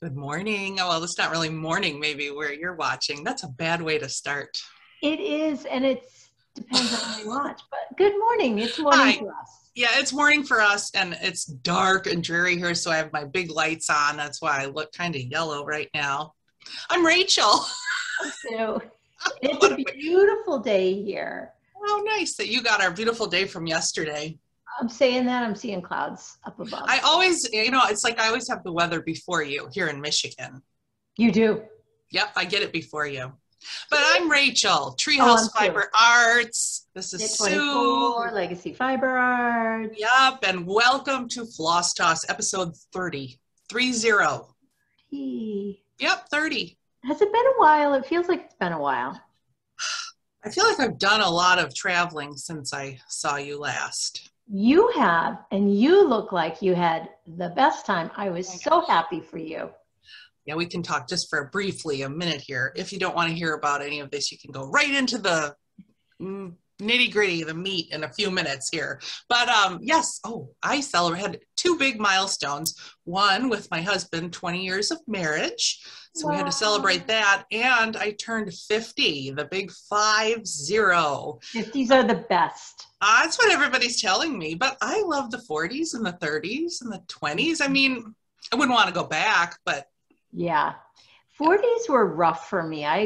Good morning. Oh, well, it's not really morning, maybe where you're watching. That's a bad way to start. It is, and it's depends on how you watch. But good morning. It's morning Hi. for us. Yeah, it's morning for us and it's dark and dreary here, so I have my big lights on. That's why I look kind of yellow right now. I'm Rachel. So it's What a a, beautiful day here. oh, nice that you got our beautiful day from yesterday. I'm saying that I'm seeing clouds up above. I always, it's like I always have the weather before you here in Michigan. You do. Yep, I get it before you. But I'm Rachel, Oh, Treehouse I'm too. Fiber Arts. This is Knit Sue. 24, Legacy Fiber Arts. Yep, and welcome to Floss Toss, episode 30. 30. Hey. Yep, 30. Has it been a while? It feels like it's been a while. I feel like I've done a lot of traveling since I saw you last. You have, and you look like you had the best time. I was Oh my so gosh. happy for you. Yeah, we can talk just for briefly a minute here. If you don't want to hear about any of this, you can go right into the nitty gritty, the meat in a few minutes here. But yes, I celebrated two big milestones. One with my husband, 20 years of marriage. So we had to celebrate that. And I turned 50, the big 50. 50s are the best. That's what everybody's telling me. But I love the 40s and the 30s and the 20s. I mean, I wouldn't want to go back, but Yeah. 40s were rough for me. I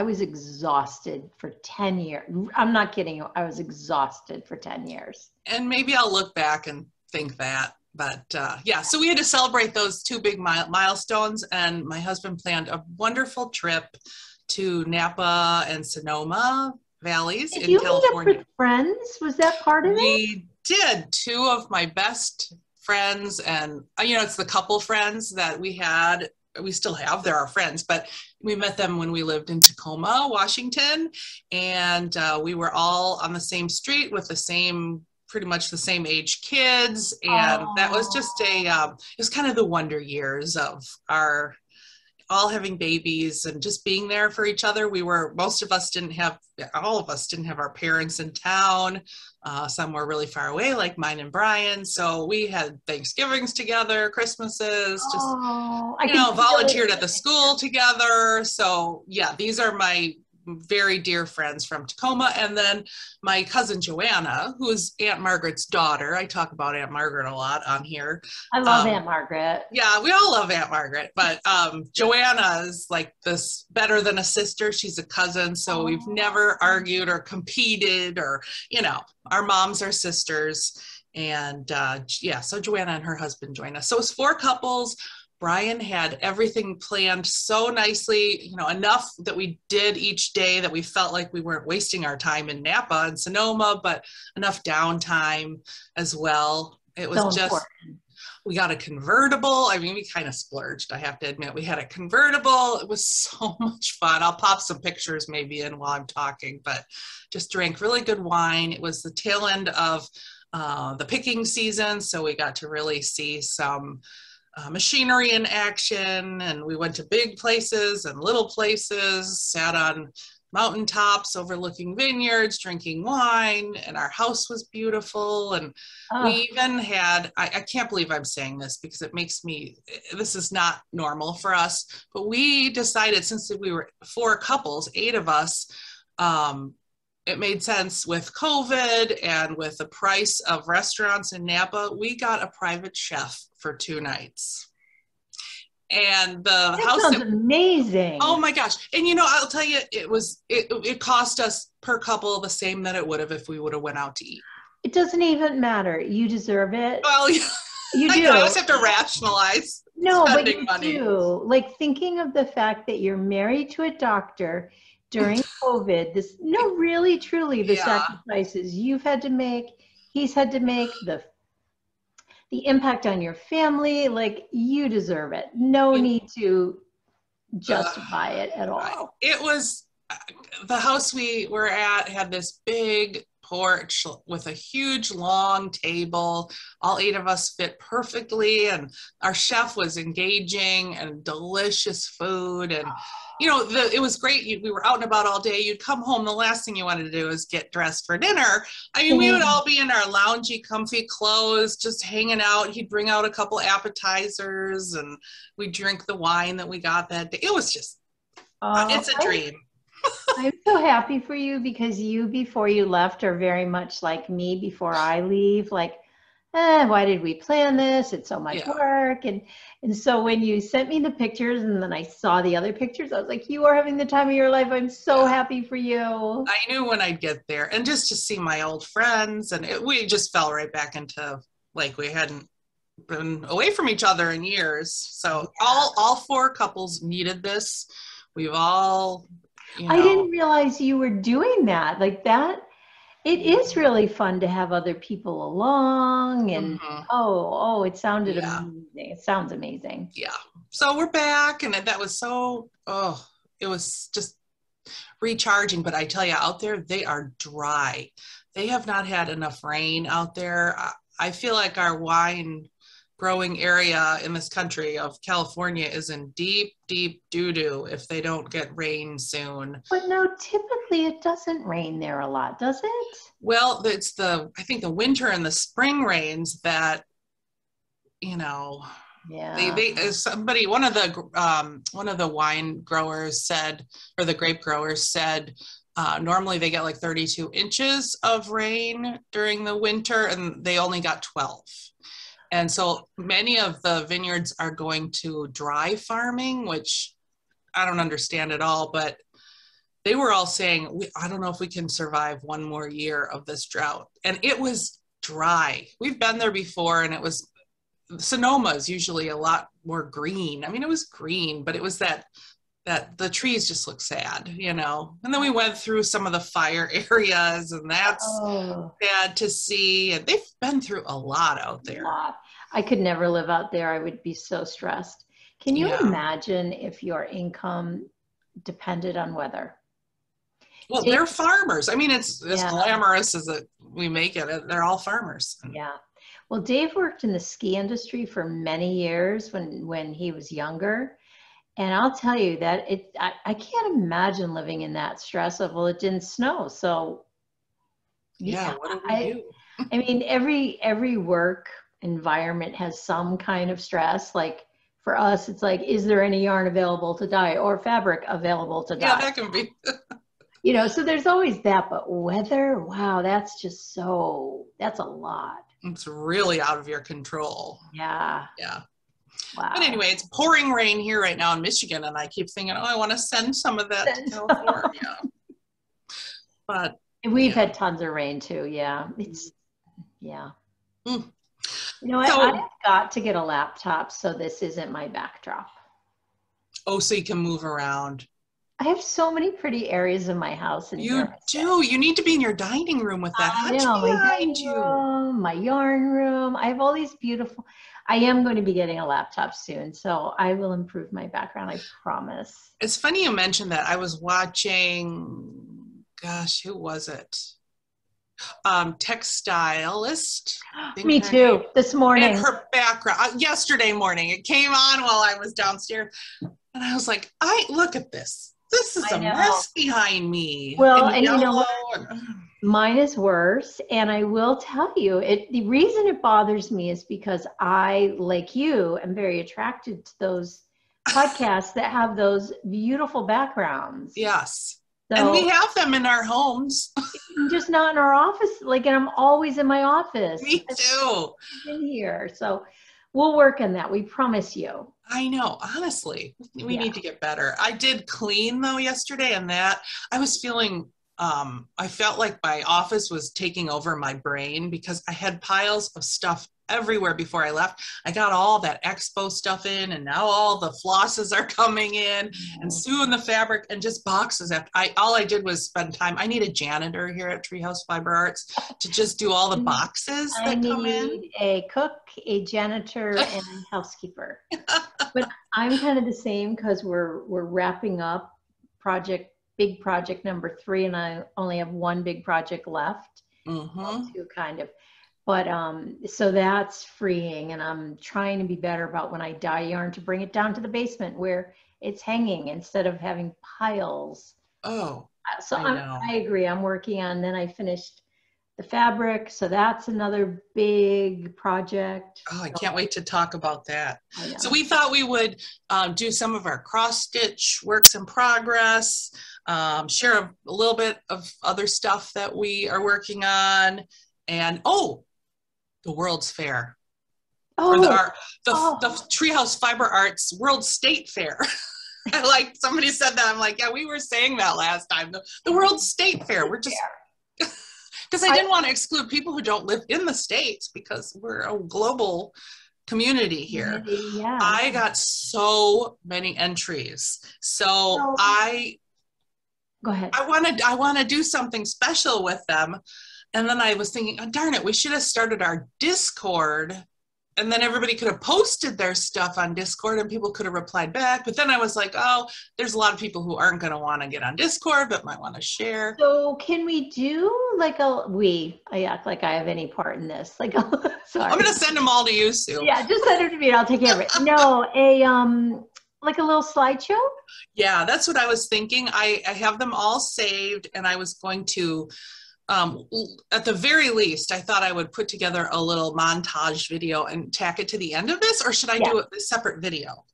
was exhausted for 10 years. I'm not kidding you. I was exhausted for 10 years. and maybe I'll look back and think that. But yeah, so we had to celebrate those two big milestones, and my husband planned a wonderful trip to Napa and Sonoma Valleys Did in you meet up California. with friends? Was that part of it? We did. Two of my best friends, and it's the couple friends that we had. We still have. They're our friends, but we met them when we lived in Tacoma, Washington, and we were all on the same street with pretty much the same age kids, and that was just it was kind of the wonder years of our all having babies and just being there for each other. Most of us didn't have, all of us didn't have our parents in town. Some were really far away, like mine and Brian. So we had Thanksgivings together, Christmases, just, volunteered at the school together. So yeah, these are my very dear friends from Tacoma. And then my cousin Joanna, who's Aunt Margaret's daughter. I talk about Aunt Margaret a lot on here. I love Aunt Margaret. Yeah, we all love Aunt Margaret, but Joanna is like this better than a sister. She's a cousin, so we've never argued or competed or, our moms are sisters. And yeah, so Joanna and her husband joined us. So it was four couples. Brian had everything planned so nicely, enough that we did each day that we felt like we weren't wasting our time in Napa and Sonoma, but enough downtime as well. It was So just, important. we got a convertible. I mean, we kind of splurged, I have to admit. We had a convertible. It was so much fun. I'll pop some pictures maybe in while I'm talking, but just drank really good wine. It was the tail end of the picking season, so we got to really see some machinery in action, and we went to big places and little places, sat on mountaintops overlooking vineyards, drinking wine, and our house was beautiful. And we even had, I can't believe I'm saying this because this is not normal for us, but we decided, since we were four couples, 8 of us, it made sense with COVID and with the price of restaurants in Napa, we got a private chef for 2 nights. And the house sounds amazing. Oh my gosh. And I'll tell you, it cost us per couple the same that it would have if we would have went out to eat. It doesn't even matter. You deserve it. Well, You do. I always have to rationalize spending money. Do. Like, thinking of the fact that you're married to a doctor during COVID, really, truly, the sacrifices you've had to make, he's had to make, the impact on your family, like, you deserve it. No need to justify it at all. It was, the house we were at had this big porch with a huge long table. All 8 of us fit perfectly, and our chef was engaging and delicious food. And it was great. We were out and about all day. You'd come home, the last thing you wanted to do is get dressed for dinner. I mean, we would all be in our loungy, comfy clothes, just hanging out. He'd bring out a couple appetizers, and we'd drink the wine that we got that day. It was just, it's a dream. I'm so happy for you, because you, before you left, are very much like me before I leave. Like, why did we plan this? It's so much work. And so when you sent me the pictures and then I saw the other pictures, I was like, you are having the time of your life. I'm so happy for you. I knew when I'd get there, and just to see my old friends, and we just fell right back into, like, we hadn't been away from each other in years. So all 4 couples needed this. We've all, I didn't realize you were doing that. Like that, it is really fun to have other people along, and it sounded amazing. It sounds amazing. Yeah. So we're back, and that was so, it was just recharging. But I tell you, out there, they are dry. They have not had enough rain out there. I feel like our wine growing area in this country of California is in deep, deep doo-doo if they don't get rain soon. But no, typically it doesn't rain there a lot, does it? Well, it's I think the winter and the spring rains that, one of the wine growers said, or the grape growers said, normally they get like 32 inches of rain during the winter, and they only got 12. And so many of the vineyards are going to dry farming, which I don't understand at all, but they were all saying, I don't know if we can survive one more year of this drought. And it was dry. We've been there before, and Sonoma is usually a lot more green. I mean, it was green, but it was that the trees just look sad, And then we went through some of the fire areas, and that's bad to see. And they've been through a lot out there. I could never live out there. I would be so stressed. Can you imagine if your income depended on weather? Well, they're farmers. I mean, it's as glamorous as we make it. They're all farmers. Yeah. Well, Dave worked in the ski industry for many years when he was younger. And I'll tell you that I can't imagine living in that stress of, well, it didn't snow. So what do we do? I mean, every work environment has some kind of stress. Like for us, it's like, is there any yarn available to dye or fabric available to dye? Yeah, that can be. So there's always that, but weather, wow, that's a lot. It's really out of your control. Yeah. Yeah. Wow. But anyway, it's pouring rain here right now in Michigan, and I keep thinking, I want to send some of that to California. But we've had tons of rain too. Yeah. I've got to get a laptop so this isn't my backdrop. Oh, so you can move around. I have so many pretty areas in my house. You do. You need to be in your dining room with that. I know, my dining room, my yarn room. I have all these beautiful. I am going to be getting a laptop soon, so I will improve my background. I promise. It's funny you mentioned that. I was watching. Gosh, who was it? Textilist. Me too. This morning. And her background. Yesterday morning, it came on while I was downstairs, and I was like, look at this. This is a mess behind me. Well, and you know what? Mine is worse. And I will tell you, the reason it bothers me is because I, like you, am very attracted to those podcasts that have those beautiful backgrounds. Yes. So, and we have them in our homes. Just not in our office. And I'm always in my office. Me too. In here. So we'll work on that. We promise you. I know, honestly, we need to get better. I did clean though yesterday, and that I was feeling, I felt like my office was taking over my brain because I had piles of stuff everywhere before I left. I got all that expo stuff in, and now all the flosses are coming in, and soon the fabric, and just boxes. All I did was spend time. I need a janitor here at Treehouse Fiber Arts to just do all the boxes that come in. I need a cook, a janitor, and a housekeeper. But I'm kind of the same because we're wrapping up big project number 3, and I only have one big project left. too, kind of. But so that's freeing, and I'm trying to be better about when I dye yarn to bring it down to the basement where it's hanging instead of having piles. Oh, So I know. I agree. I'm working on, then I finished the fabric. So that's another big project. Oh, I can't wait to talk about that. I know. So we thought we would do some of our cross stitch works in progress, share a little bit of other stuff that we are working on, and the World's Fair. Or the Treehouse Fiber Arts World State Fair. Like somebody said that. I'm like, yeah, we were saying that last time. The World State Fair. We're just because I didn't want to exclude people who don't live in the States because we're a global community here. Yeah. I got so many entries. So go ahead. I want to do something special with them. And then I was thinking, oh, darn it, we should have started our Discord, and then everybody could have posted their stuff on Discord and people could have replied back. But then I was like, oh, there's a lot of people who aren't going to want to get on Discord, but might want to share. So can we do like I act like I have any part in this. Like, sorry. I'm going to send them all to you, Sue. Yeah, just send them to me and I'll take care of it. No, like a little slideshow? Yeah, that's what I was thinking. I have them all saved, and I was going to, at the very least, I thought I would put together a little montage video and tack it to the end of this, or should I do a separate video?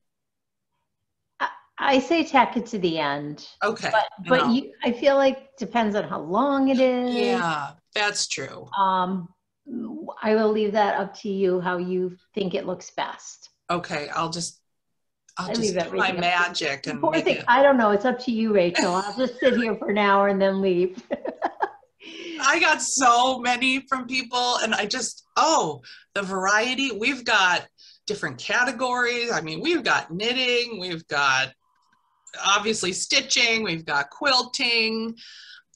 I say tack it to the end. Okay. But I feel like depends on how long it is. Yeah, that's true. I will leave that up to you, how you think it looks best. Okay, I'll just do my magic and make it. I don't know. It's up to you, Rachel. I'll just sit here for an hour and then leave. I got so many from people, and the variety. We've got different categories. I mean, we've got knitting, we've got obviously stitching, we've got quilting.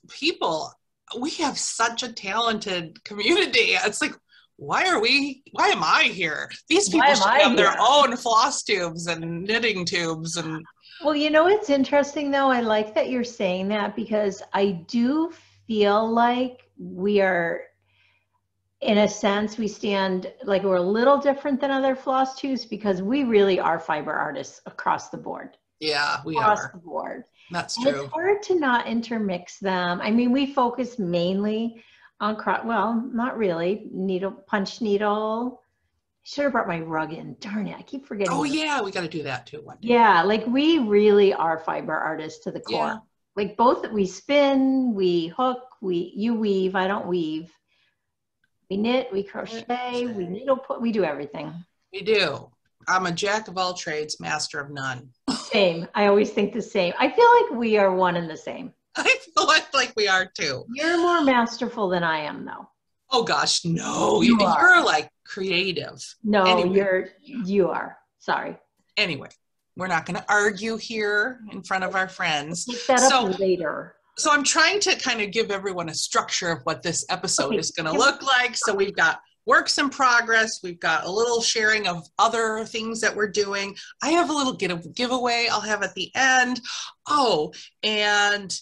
People, we have such a talented community. It's like, why am I here? These people should have their own floss tubes and knitting tubes. And well, you know, it's interesting though. I like that you're saying that, because I do feel like we are, in a sense, we stand like we're a little different than other floss tubes because we really are fiber artists across the board. Yeah, we across are. The board. That's and true. It's hard to not intermix them. I mean, we focus mainly on not really, punch needle. I should have brought my rug in. Darn it, I keep forgetting. Oh yeah, we got to do that too one day. Yeah, like we really are fiber artists to the core. Yeah. Like we spin, we hook, you weave. I don't weave. We knit, we crochet, we needle we do everything. We do. I'm a jack of all trades, master of none. Same. I always think the same. I feel like we are one and the same. I feel like we are too. You're more masterful than I am, though. Oh gosh, no. You're like creative. No, anyway. You are. Sorry. Anyway, we're not going to argue here in front of our friends. Take that up later. So I'm trying to kind of give everyone a structure of what this episode is going to look like. So we've got works in progress. We've got a little sharing of other things that we're doing. I have a little giveaway I'll have at the end. Oh, and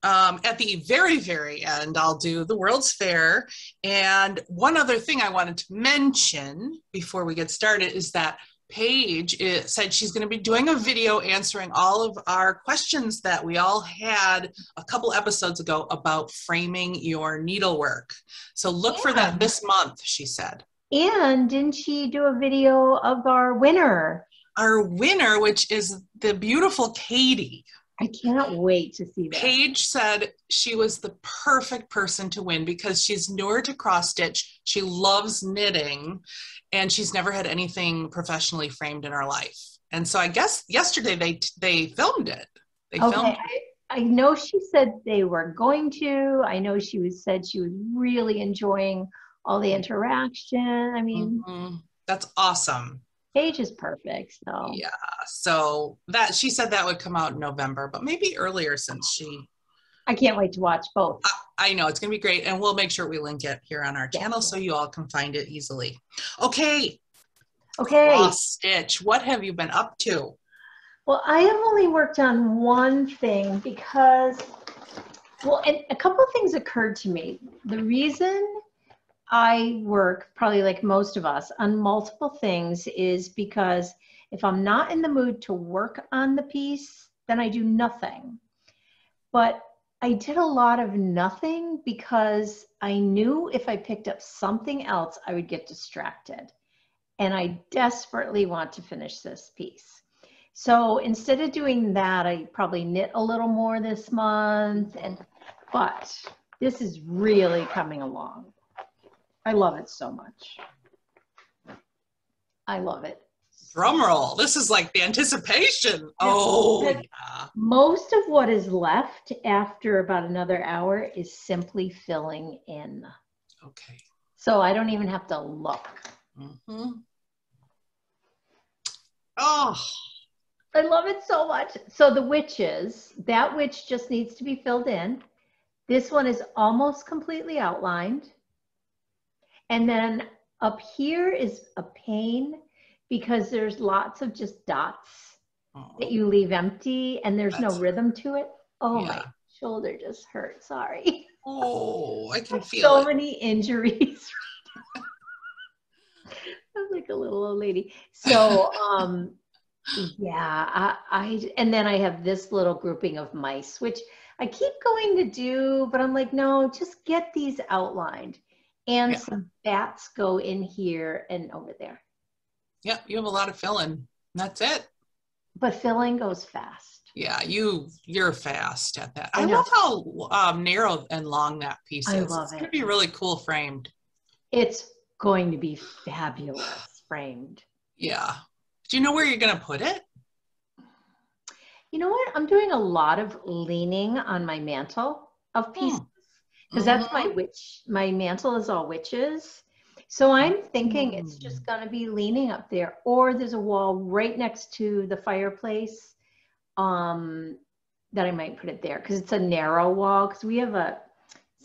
at the very, very end, I'll do the World's Fair. And one other thing I wanted to mention before we get started is that Paige said she's going to be doing a video answering all of our questions that we all had a couple episodes ago about framing your needlework. So look for that this month, she said. And didn't she do a video of our winner? Our winner, which is the beautiful Katie. I cannot wait to see that. Paige said she was the perfect person to win because she's newer to cross stitch. She loves knitting, and she's never had anything professionally framed in her life. And so I guess yesterday they filmed it. I know she said they were going to. I know said she was really enjoying all the interaction. I mean, that's awesome. Paige is perfect. So yeah, so that she said that would come out in November, but maybe earlier since I can't wait to watch both. I know it's gonna be great, and we'll make sure we link it here on our channel so you all can find it easily. Okay. Cross stitch. What have you been up to? Well, I have only worked on one thing because Well, and a couple of things occurred to me. The reason I work, probably like most of us, on multiple things is because if I'm not in the mood to work on the piece, then I do nothing. But I did a lot of nothing because I knew if I picked up something else, I would get distracted. And I desperately want to finish this piece. So instead of doing that, I probably knit a little more this month. But this is really coming along. I love it so much. I love it. Drum roll. This is like the anticipation. Oh, yeah. Most of what is left after about another hour is simply filling in. Okay. So I don't even have to look. Mm-hmm. Oh. I love it so much. So the witches, that witch just needs to be filled in. This one is almost completely outlined. And then up here is a pain because there's lots of just dots that you leave empty and there's no rhythm to it. Oh, yeah. My shoulder just hurt. Sorry. Oh, I can feel so it. many injuries. I'm like a little old lady. So, yeah, and then I have this little grouping of mice, which I keep going to do, but I'm like, no, just get these outlined. And some bats go in here and over there. Yep, you have a lot of filling. That's it. But filling goes fast. Yeah, you're fast at that. I love how narrow and long that piece is. I love it. It's going to be really cool framed. It's going to be fabulous framed. Yeah. Do you know where you're going to put it? You know what? I'm doing a lot of leaning on my mantle of pieces because that's my witch. My mantle is all witches. So I'm thinking it's just going to be leaning up there, or there's a wall right next to the fireplace that I might put it there because it's a narrow wall because we have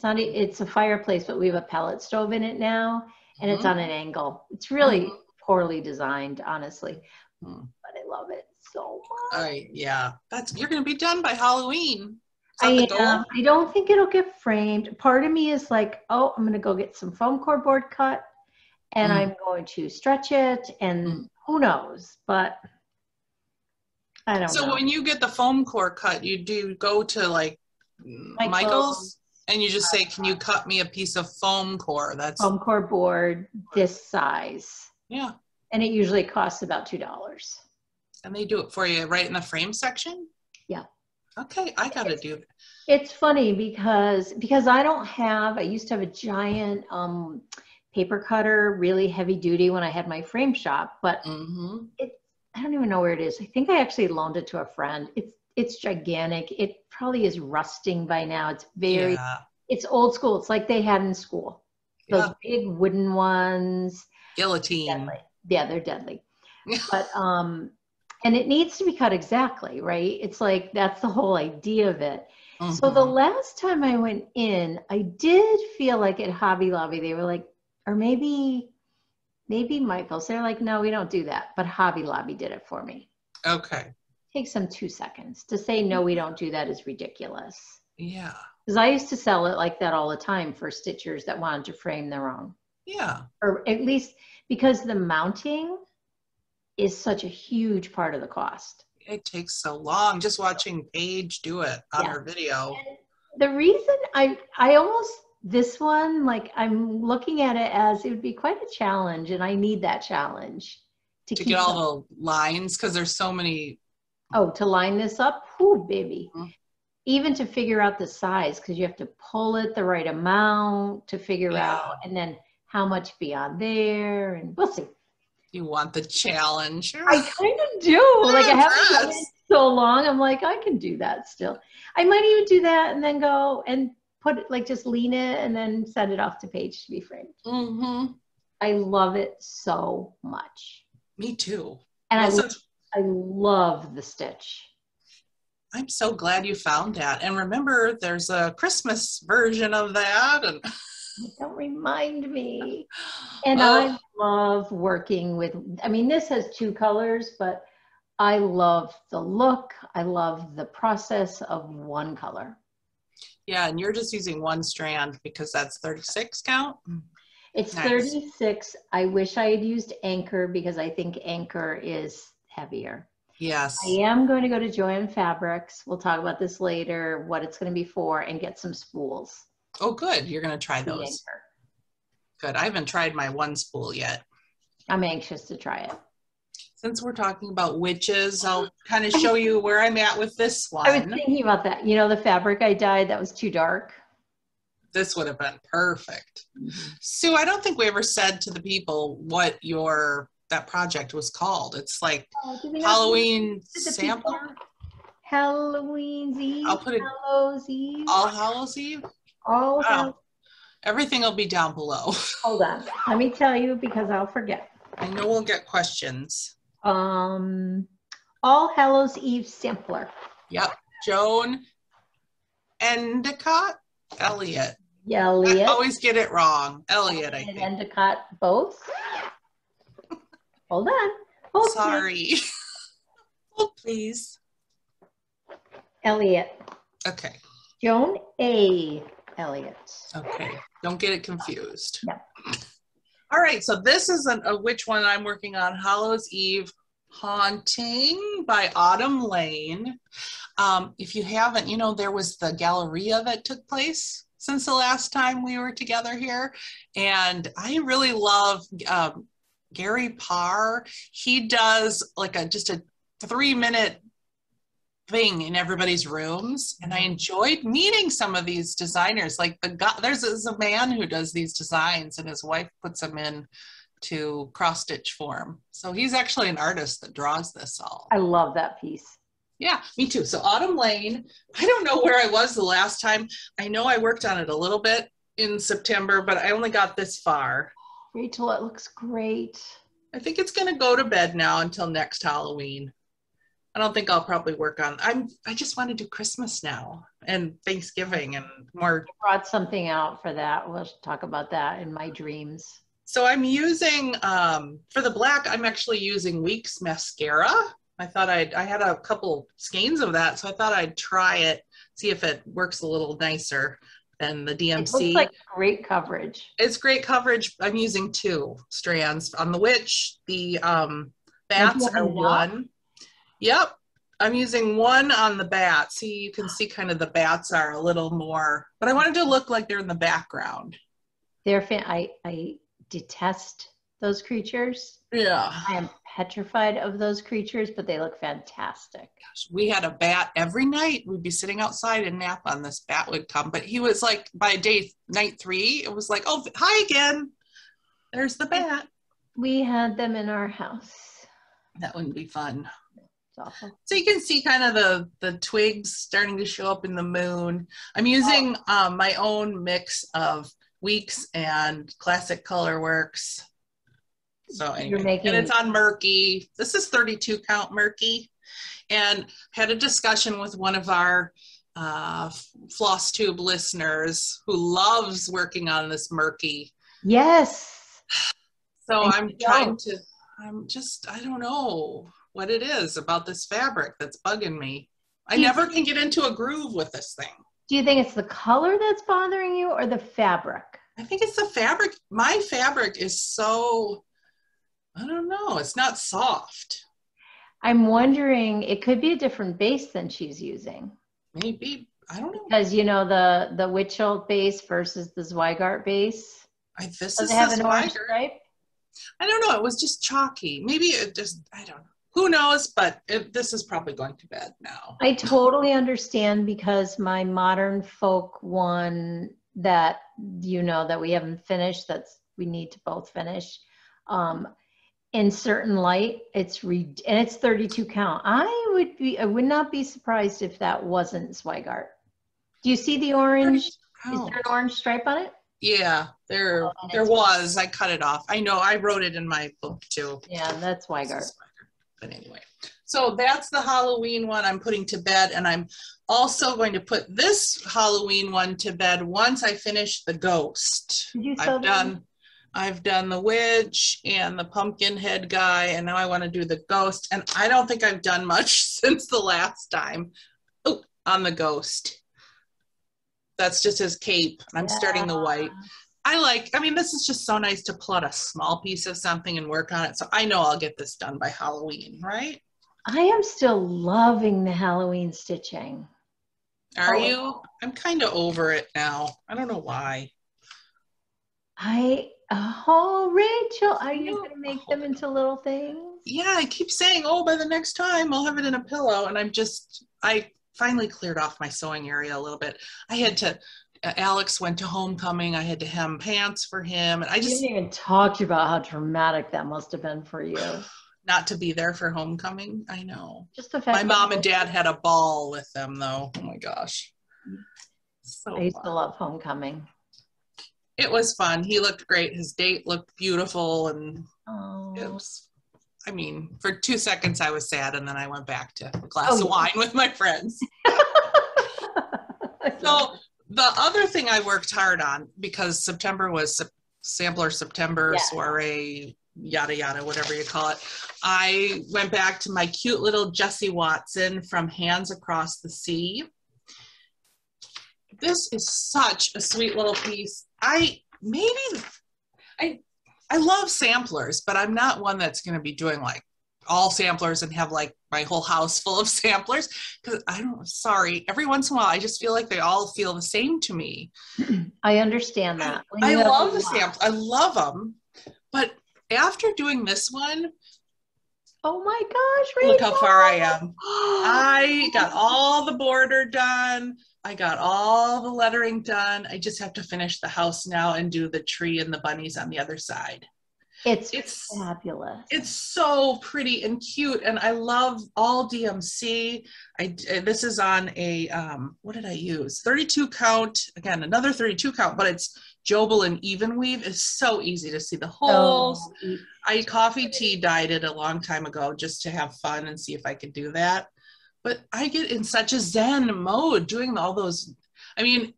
it's a fireplace, but we have a pellet stove in it now and it's on an angle. It's really poorly designed, honestly, but I love it so much. Yeah, you're going to be done by Halloween. I don't think it'll get framed. Part of me is like, oh, I'm going to go get some foam core board cut and I'm going to stretch it and who knows, but I don't know. So when you get the foam core cut, you do go to like Michael's and you just say, can you cut me a piece of foam core? That's foam core board this size. Yeah. And it usually costs about $2. And they do it for you right in the frame section? Yeah. Okay, I got to do it. It's funny because I used to have a giant paper cutter, really heavy duty when I had my frame shop, but I don't even know where it is. I think I actually loaned it to a friend. It's gigantic. It probably is rusting by now. It's it's old school. It's like they had in school. Those big wooden ones. Guillotine. Yeah, they're deadly. But and it needs to be cut exactly, right? It's like that's the whole idea of it. So the last time I went in, I did feel like at Hobby Lobby they were like, or maybe Michael's. They're like, no, we don't do that. But Hobby Lobby did it for me. Okay. Takes them 2 seconds. To say no, we don't do that is ridiculous. Yeah. Because I used to sell it like that all the time for stitchers that wanted to frame their own. Yeah. Or at least because the mounting is such a huge part of the cost. It takes so long just watching Paige do it on her video. And the reason I almost, this one, like I'm looking at it as it would be quite a challenge and I need that challenge to keep get all the lines because there's so many. Oh, to line this up? Whew, baby. Even to figure out the size because you have to pull it the right amount to figure out and then how much beyond there and we'll see. You want the challenge. I kind of do. Like I haven't done it so long. I'm like, I can do that still. I might even do that and then go and put it, like just lean it and then send it off to Paige to be framed. I love it so much. Me too. And I love the stitch. I'm so glad you found that. And remember, there's a Christmas version of that. And don't remind me. And I love working with, I mean, this has 2 colors, but I love the look. I love the process of one color. Yeah, and you're just using one strand because that's 36 count? It's Nice. 36. I wish I had used Anchor because I think Anchor is heavier. Yes. I am going to go to Joann Fabrics. We'll talk about this later, what it's going to be for, and get some spools. Oh, good. You're going to try those. Anchor. Good. I haven't tried my one spool yet. I'm anxious to try it. Since we're talking about witches, I'll kind of show you where I'm at with this one. I was thinking about that. You know, the fabric I dyed, that was too dark. This would have been perfect. Sue, I don't think we ever said to the people what that project was called. It's like Halloween sampler. Halloween's Eve. I'll put it Hallows Eve. All Hallows Eve. Everything will be down below. Hold on. Let me tell you because I'll forget. I know we'll get questions. All Hallows Eve sampler. Yep. Joan Endicott. Elliott. Yeah, Elliott. I always get it wrong. Elliott, I think. Endicott both. Hold on. Hold Sorry. Hold, please. Elliott. Okay. Joan A. Elliott. Okay. Don't get it confused. Yeah. All right. So this is which one I'm working on. Hallows Eve Haunting by Autumn Lane. If you haven't, you know, there was the Galleria that took place since the last time we were together here. And I really love Gary Parr. He does like just a 3-minute thing in everybody's rooms. And I enjoyed meeting some of these designers. Like there's a man who does these designs and his wife puts them in to cross stitch form. So he's actually an artist that draws this all. I love that piece. Yeah, me too. So Autumn Lane, I don't know where I was the last time. I know I worked on it a little bit in September, but I only got this far. Rachel, it looks great. I think it's going to go to bed now until next Halloween. I don't think I'll probably work on, I just want to do Christmas now and Thanksgiving and more. I brought something out for that. We'll talk about that in my dreams. So I'm using, for the black, I'm actually using Weeks mascara. I thought I had a couple skeins of that, so I thought I'd try it, see if it works a little nicer than the DMC. It looks like great coverage. It's great coverage. I'm using 2 strands. On the witch, the bats are 1. Yep. I'm using 1 on the bat. See, you can see kind of the bats are a little more, but I wanted to look like they're in the background. I detest those creatures. Yeah. I am petrified of those creatures, but they look fantastic. Gosh, we had a bat every night. We'd be sitting outside and nap on this bat would come, but he was like, by night 3, it was like, oh, hi again. There's the bat. We had them in our house. That wouldn't be fun. It's awful. So you can see kind of the twigs starting to show up in the moon. I'm using my own mix of Weeks and Classic Colorworks. So anyway, and it's on Murky. This is 32 count Murky. And had a discussion with one of our Floss Tube listeners who loves working on this Murky. Yes. So I don't know what it is about this fabric that's bugging me. I never can get into a groove with this thing. Do you think it's the color that's bothering you or the fabric? I think it's the fabric. My fabric is so, I don't know, it's not soft. I'm wondering, it could be a different base than she's using. Maybe, I don't know. Because you know the Witchelt base versus the Zweigart base. This is have an orange stripe? I don't know, it was just chalky. Maybe it just, I don't know. Who knows, but this is probably going to bed now. I totally understand because my modern folk one that, you know, that we haven't finished, we need to both finish. In certain light, it's 32 count. I would not be surprised if that wasn't Zweigart. Do you see the orange? Is there an orange stripe on it? Yeah, there was. I cut it off. I know, I wrote it in my book too. Yeah, that's Zweigart. But anyway, so that's the Halloween one I'm putting to bed, and I'm also going to put this Halloween one to bed once I finish the ghost. Did you sew I've done the witch and the pumpkin head guy, and now I want to do the ghost, and I don't think I've done much since the last time on the ghost. that's just his cape. I'm starting the white. I mean, this is just so nice to pull out a small piece of something and work on it. So I know I'll get this done by Halloween, right? I am still loving the Halloween stitching. Are you? I'm kind of over it now. I don't know why. Rachel, are you going to make them into little things? Yeah, I keep saying, oh, by the next time I'll have it in a pillow. And I finally cleared off my sewing area a little bit. I had to, Alex went to homecoming. I had to hem pants for him. And I just didn't even talk about how dramatic that must have been for you. Not to be there for homecoming. I know. Just the fact my mom and dad had a ball with them though. Oh my gosh. So I used to love homecoming. It was fun. He looked great. His date looked beautiful. And it was, I mean, for 2 seconds I was sad, and then I went back to a glass of wine with my friends. So the other thing I worked hard on, because September was Sampler September, soiree, yada yada, whatever you call it, I went back to my cute little Jessie Watson from Hands Across the Sea. This is such a sweet little piece. I love samplers, but I'm not one that's going to be doing like all samplers and have like my whole house full of samplers, because sorry, every once in a while I just feel like they all feel the same to me. I understand that. I love the samples. I love them, but after doing this one, oh my gosh, Rachel. Look how far I am. I got all the border done. I got all the lettering done. I just have to finish the house now and do the tree and the bunnies on the other side. It's fabulous. It's so pretty and cute, and I love all DMC. This is on a, what did I use? 32 count, again, another 32 count, but it's Jobel and even weave. Is so easy to see the holes. I coffee tea dyed it a long time ago just to have fun and see if I could do that. But I get in such a zen mode doing all those. I mean,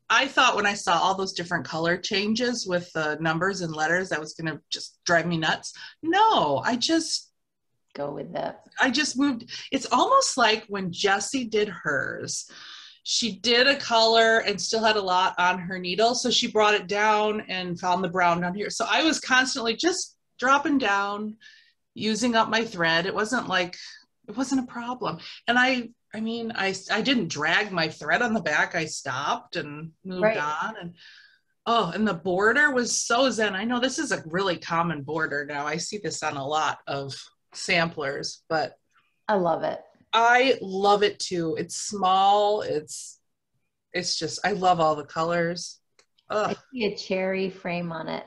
I thought when I saw all those different color changes with the numbers and letters, that was going to just drive me nuts. No, I just go with that. I just moved. It's almost like when Jessie did hers, she did a color and still had a lot on her needle. So she brought it down and found the brown down here. So I was constantly just dropping down, using up my thread. It wasn't a problem. And I mean, I didn't drag my thread on the back. I stopped and moved on. And the border was so zen. I know this is a really common border now. I see this on a lot of samplers, but I love it. I love it too. It's small. It's just, I love all the colors. I see a cherry frame on it.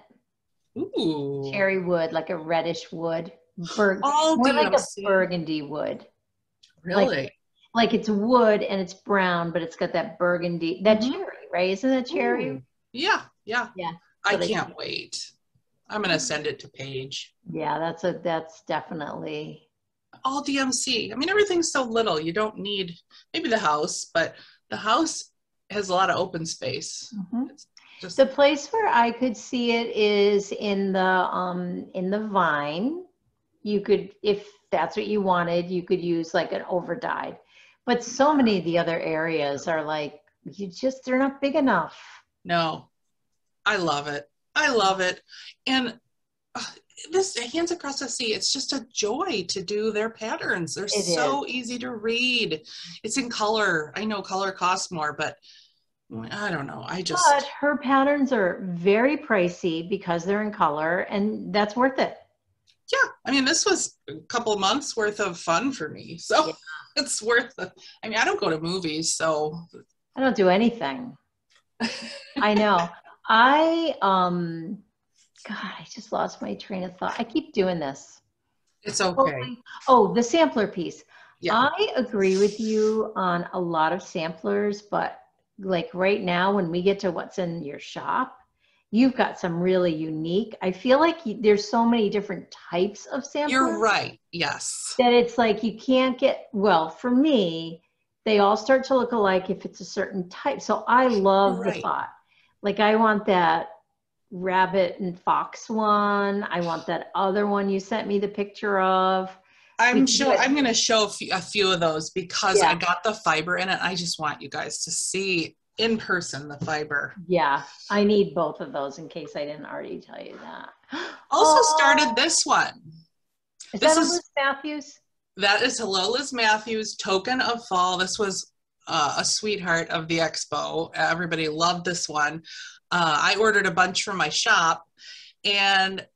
Ooh. Cherry wood, like a reddish wood. More like a burgundy wood. Really? Like it's wood and it's brown, but it's got that burgundy, that cherry, right? Isn't that cherry? Ooh. Yeah. I can't wait. I'm going to send it to Paige. Yeah, that's definitely. All DMC. I mean, everything's so little. You don't need, maybe the house, but the house has a lot of open space. The place where I could see it is in the vine. You could, if that's what you wanted, you could use like an overdyed. But so many of the other areas are like, they're not big enough. No, I love it. I love it. And this Hands Across the Sea, it's just a joy to do their patterns. They're so easy to read. It's in color. I know color costs more, but I don't know. But her patterns are very pricey because they're in color, and that's worth it. Yeah. I mean, this was a couple of months worth of fun for me. So it's worth it. I mean, I don't go to movies, so. I don't do anything. I know. God, I just lost my train of thought. I keep doing this. It's okay. The sampler piece. Yeah. I agree with you on a lot of samplers, but like right now when we get to what's in your shop, you've got some really unique. I feel like there's so many different types of samplers. You're right. Yes. That it's like you can't get, well, for me, they all start to look alike if it's a certain type. So I love the thought. Like I want that rabbit and fox one. I want that other one you sent me the picture of. I'm going to show a few of those because I got the fiber in it. I just want you guys to see in person, the fiber. Yeah, I need both of those in case I didn't already tell you that. Also started this one. Is this that is Liz Matthews? That is Hello Liz Matthews, Token of Fall. This was a sweetheart of the expo. Everybody loved this one. I ordered a bunch from my shop, and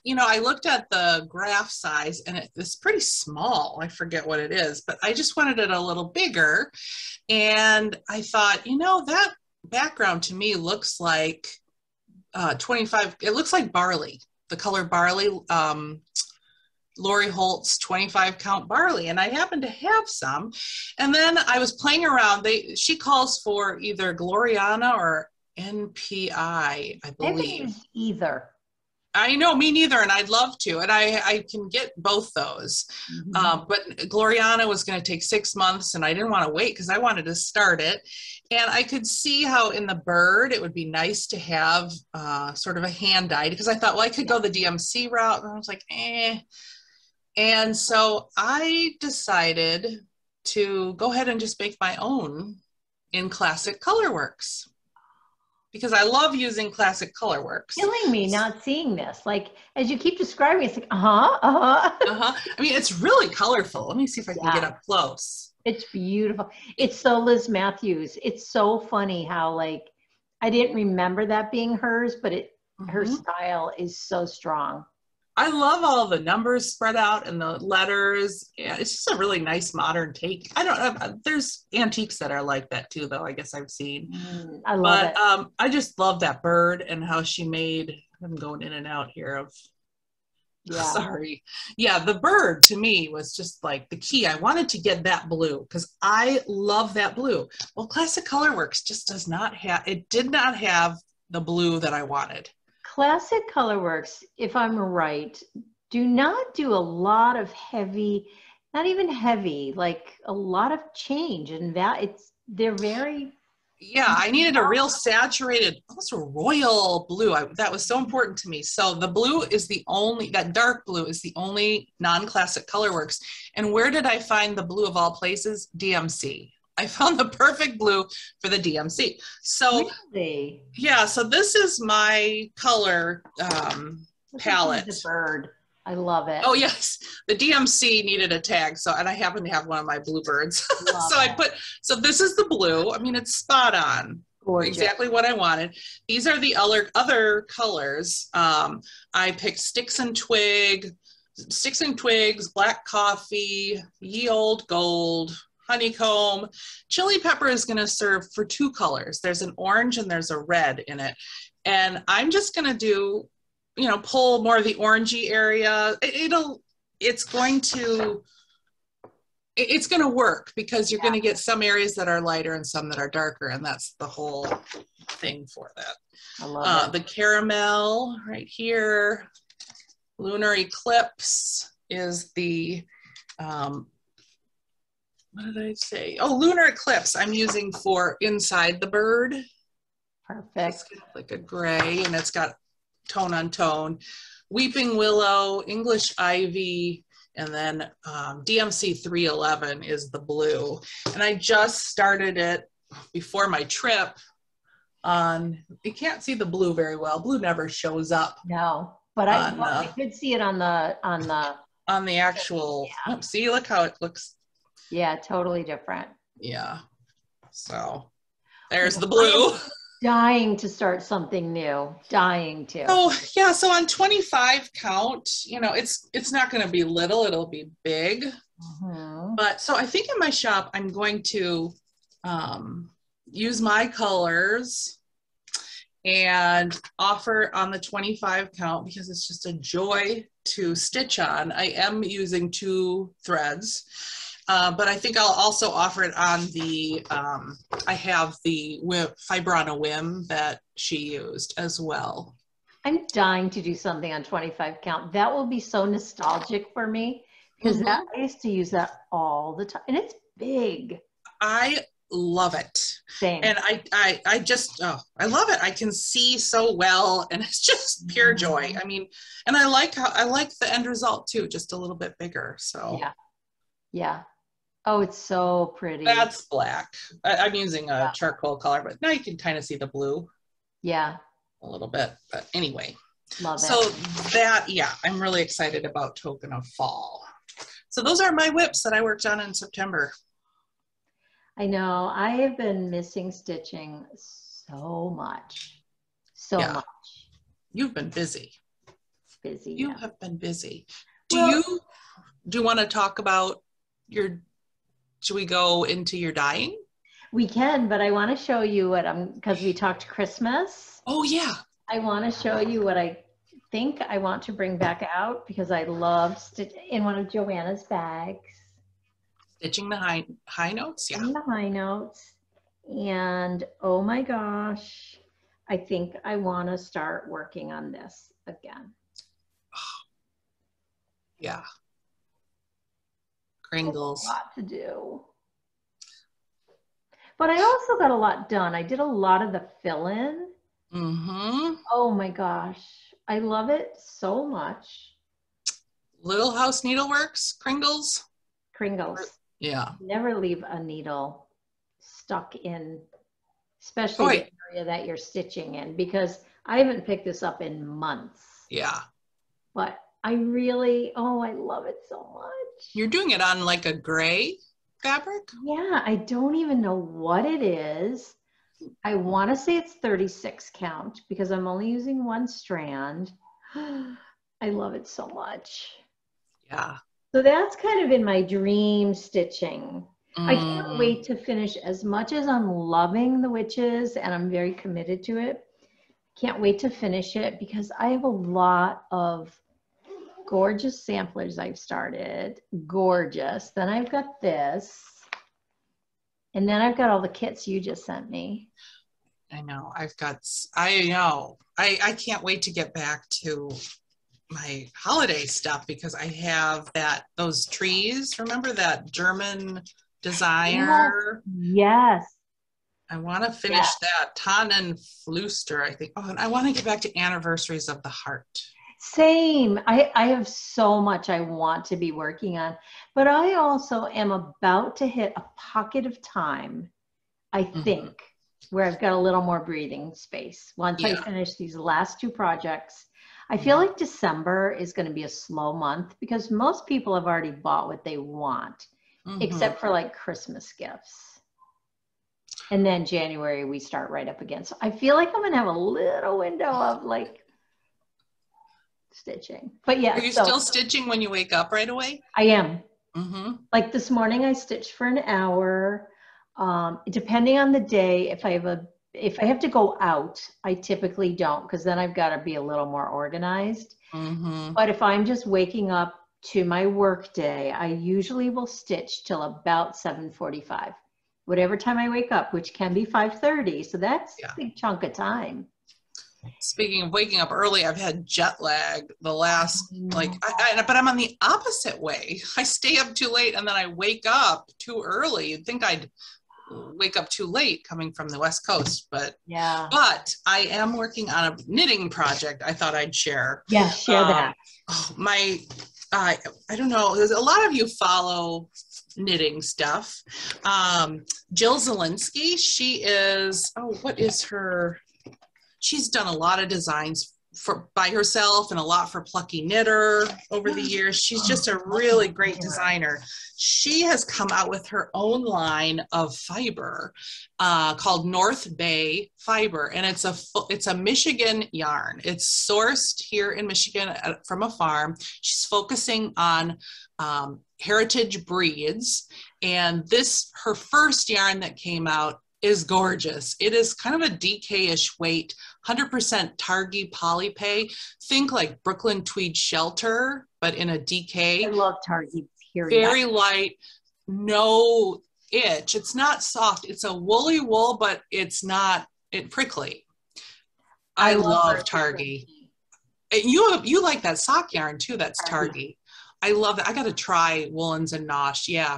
you know, I looked at the graph size and it's pretty small. I forget what it is, but I just wanted it a little bigger. And I thought, you know, that background to me looks like 25, it looks like barley, the color barley, Lori Holt's 25 count barley, and I happen to have some. And then I was playing around. She calls for either Gloriana or NPI, I believe. I haven't used either. I know, me neither, and I'd love to, and I can get both those. But Gloriana was going to take 6 months, and I didn't want to wait because I wanted to start it. And I could see how in the bird it would be nice to have sort of a hand dyed, because I thought, well, I could go the DMC route, and I was like, eh. And so I decided to go ahead and just make my own in Classic Colorworks, because I love using Classic Colorworks. Killing me not seeing this. Like, as you keep describing, it's like, I mean, it's really colorful. Let me see if I can get up close. It's beautiful. It's so Liz Matthews. It's so funny how, like, I didn't remember that being hers, but her style is so strong. I love all the numbers spread out and the letters. Yeah, it's just a really nice modern take. I don't know. There's antiques that are like that too, though. I guess I've seen. I love it. I just love that bird and how she made. I'm going in and out here of. Yeah. Sorry. Yeah, the bird to me was just like the key. I wanted to get that blue because I love that blue. Well, Classic Colorworks just does not have. It did not have the blue that I wanted. Classic Colorworks, if I'm right, do not do a lot of heavy, not even heavy, like a lot of change, and they're very. Yeah, I needed a real saturated, almost a royal blue. That was so important to me. So the blue is that dark blue is the only non-Classic Colorworks. And where did I find the blue of all places? DMC. I found the perfect blue for the DMC. So really? Yeah, so this is my color palette. The bird. I love it. Oh yes, the DMC needed a tag, and I happen to have one of my bluebirds. So this is the blue. I mean, it's spot on. Gorgeous. Exactly what I wanted. These are the other colors. I picked Sticks and Twigs, Black Coffee, Ye Old Gold, Honeycomb. Chili pepper is going to serve for 2 colors. There's an orange and there's a red in it. And I'm just going to do, pull more of the orangey area. It's going to work because you're going to get some areas that are lighter and some that are darker. And that's the whole thing for that. I love it. The caramel right here. Lunar Eclipse is the, what did I say? Oh, Lunar Eclipse I'm using for inside the bird. Perfect. It's kind of like a gray, and it's got tone on tone. Weeping Willow, English Ivy, and then DMC 311 is the blue. And I just started it before my trip you can't see the blue very well. Blue never shows up. No, but I could see it on the actual, see, look how it looks. Yeah, totally different. Yeah. So there's the blue. Dying to start something new. Dying to. Oh, yeah. So on 25 count, it's not going to be little. It'll be big. But so I think in my shop, I'm going to use my colors and offer on the 25 count because it's just a joy to stitch on. I am using 2 threads. But I think I'll also offer it on the, I have the Fiber on a Whim that she used as well. I'm dying to do something on 25 count. That will be so nostalgic for me because I used to use that all the time. And it's big. I love it. Same. And I just, I love it. I can see so well and it's just pure joy. I mean, and I like the end result too, just a little bit bigger. So yeah. Oh, it's so pretty. That's black. I'm using a charcoal color, but now you can kind of see the blue. Yeah. A little bit, but anyway. Love so it. that, yeah, I'm really excited about Token of Fall. So those are my whips that I worked on in September. I know. I have been missing stitching so much. So much. You've been busy. Busy. You have been busy. Do you want to talk about should we go into your dyeing? We can, but I want to show you what because we talked Christmas. Oh yeah. I want to show you what I think I want to bring back out because I love in one of Joanna's bags. Stitching the high notes, yeah. The high notes, and oh my gosh, I think I want to start working on this again. Yeah. Kringles. A lot to do. But I also got a lot done. I did a lot of the fill-in. Mm-hmm. Oh my gosh. I love it so much. Little House Needleworks, Kringles. Yeah. Never leave a needle stuck in, especially the area that you're stitching in, because I haven't picked this up in months. Yeah. But I really, I love it so much. You're doing it on like a gray fabric? Yeah, I don't even know what it is. I want to say it's 36 count because I'm only using one strand. I love it so much. Yeah. So that's kind of in my dream stitching. I can't wait to finish. As much as I'm loving the witches and I'm very committed to it, can't wait to finish it because I have a lot of gorgeous samplers I've started. Gorgeous. Then I've got this. And then I've got all the kits you just sent me. I know. I can't wait to get back to my holiday stuff because I have those trees. Remember that German designer? Yes. I want to finish that Tannenflüster, I think. Oh, and I want to get back to Anniversaries of the Heart. Same. I have so much I want to be working on, but I also am about to hit a pocket of time, I think, where I've got a little more breathing space. Once I finish these last two projects, I feel like December is going to be a slow month because most people have already bought what they want, except for like Christmas gifts. And then January, we start right up again. So I feel like I'm going to have a little window of like stitching. But yeah. Are you still stitching when you wake up right away? I am. Like this morning, I stitched for an hour. Depending on the day, if I have to go out, I typically don't because then I've got to be a little more organized. But if I'm just waking up to my work day, I usually will stitch till about 7:45. Whatever time I wake up, which can be 5:30. So that's a big chunk of time. Speaking of waking up early, I've had jet lag the last, but I'm on the opposite way. I stay up too late and then I wake up too early. You'd think I'd wake up too late coming from the West Coast, but I am working on a knitting project I thought I'd share. Yeah, share that. I don't know, there's a lot of you follow knitting stuff. Jill Zielinski, she is, she's done a lot of designs by herself and a lot for Plucky Knitter over the years. She's just a really great designer. She has come out with her own line of fiber called North Bay Fiber, and it's a Michigan yarn. It's sourced here in Michigan from a farm. She's focusing on heritage breeds, and her first yarn that came out is gorgeous. It is kind of a DK-ish weight, 100% Targhee polypay. Think like Brooklyn Tweed Shelter, but in a DK. I love Targhee, period. Very light, no itch. It's not soft. It's a woolly wool, but it's not prickly. I love Targhee. You like that sock yarn too, that's Targhee. I love it. I got to try Woolens and Nosh. Yeah.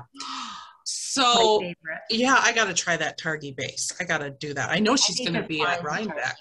So yeah, I got to try that Targhee base. I got to do that. I know she's going to be at Rhinebeck.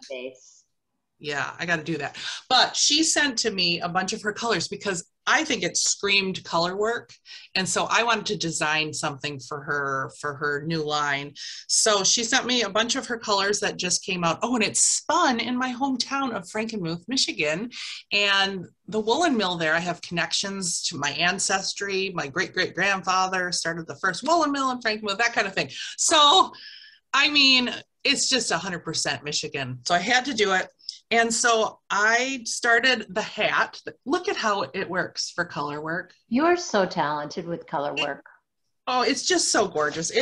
Yeah, I got to do that. But she sent to me a bunch of her colors because I think it screamed color work. And so I wanted to design something for her new line. So she sent me a bunch of her colors that just came out. Oh, and it's spun in my hometown of Frankenmuth, Michigan. And the woolen mill there, I have connections to my ancestry. My great-great-grandfather started the first woolen mill in Frankenmuth, that kind of thing. So, I mean, it's just 100% Michigan. So I had to do it. And so I started the hat. Look at how it works for color work. You are so talented with color work. It's just so gorgeous.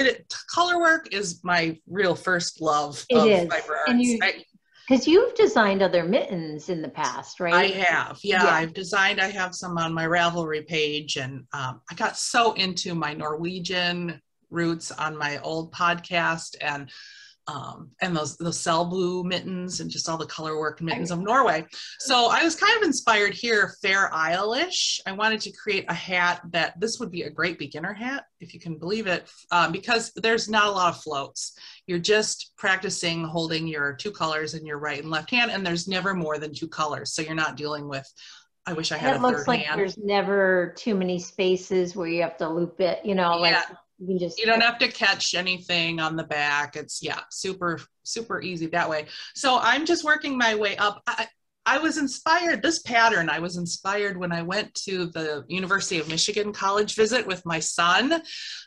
Color work is my real first love of fiber arts. Because you've designed other mittens in the past, right? I have, yeah. I have some on my Ravelry page, and I got so into my Norwegian roots on my old podcast, and those cell blue mittens and just all the color work mittens of Norway. So I was kind of inspired here, Fair Isle-ish. I wanted to create a hat this would be a great beginner hat, if you can believe it, because there's not a lot of floats. You're just practicing holding your two colors in your right and left hand, and there's never more than two colors. So you're not dealing with, I wish I had a third hand. It looks like there's never too many spaces where you have to loop it, like you don't have to catch anything on the back. It's super, super easy that way. So I'm just working my way up. I was inspired, this pattern, I was inspired when I went to the University of Michigan college visit with my son.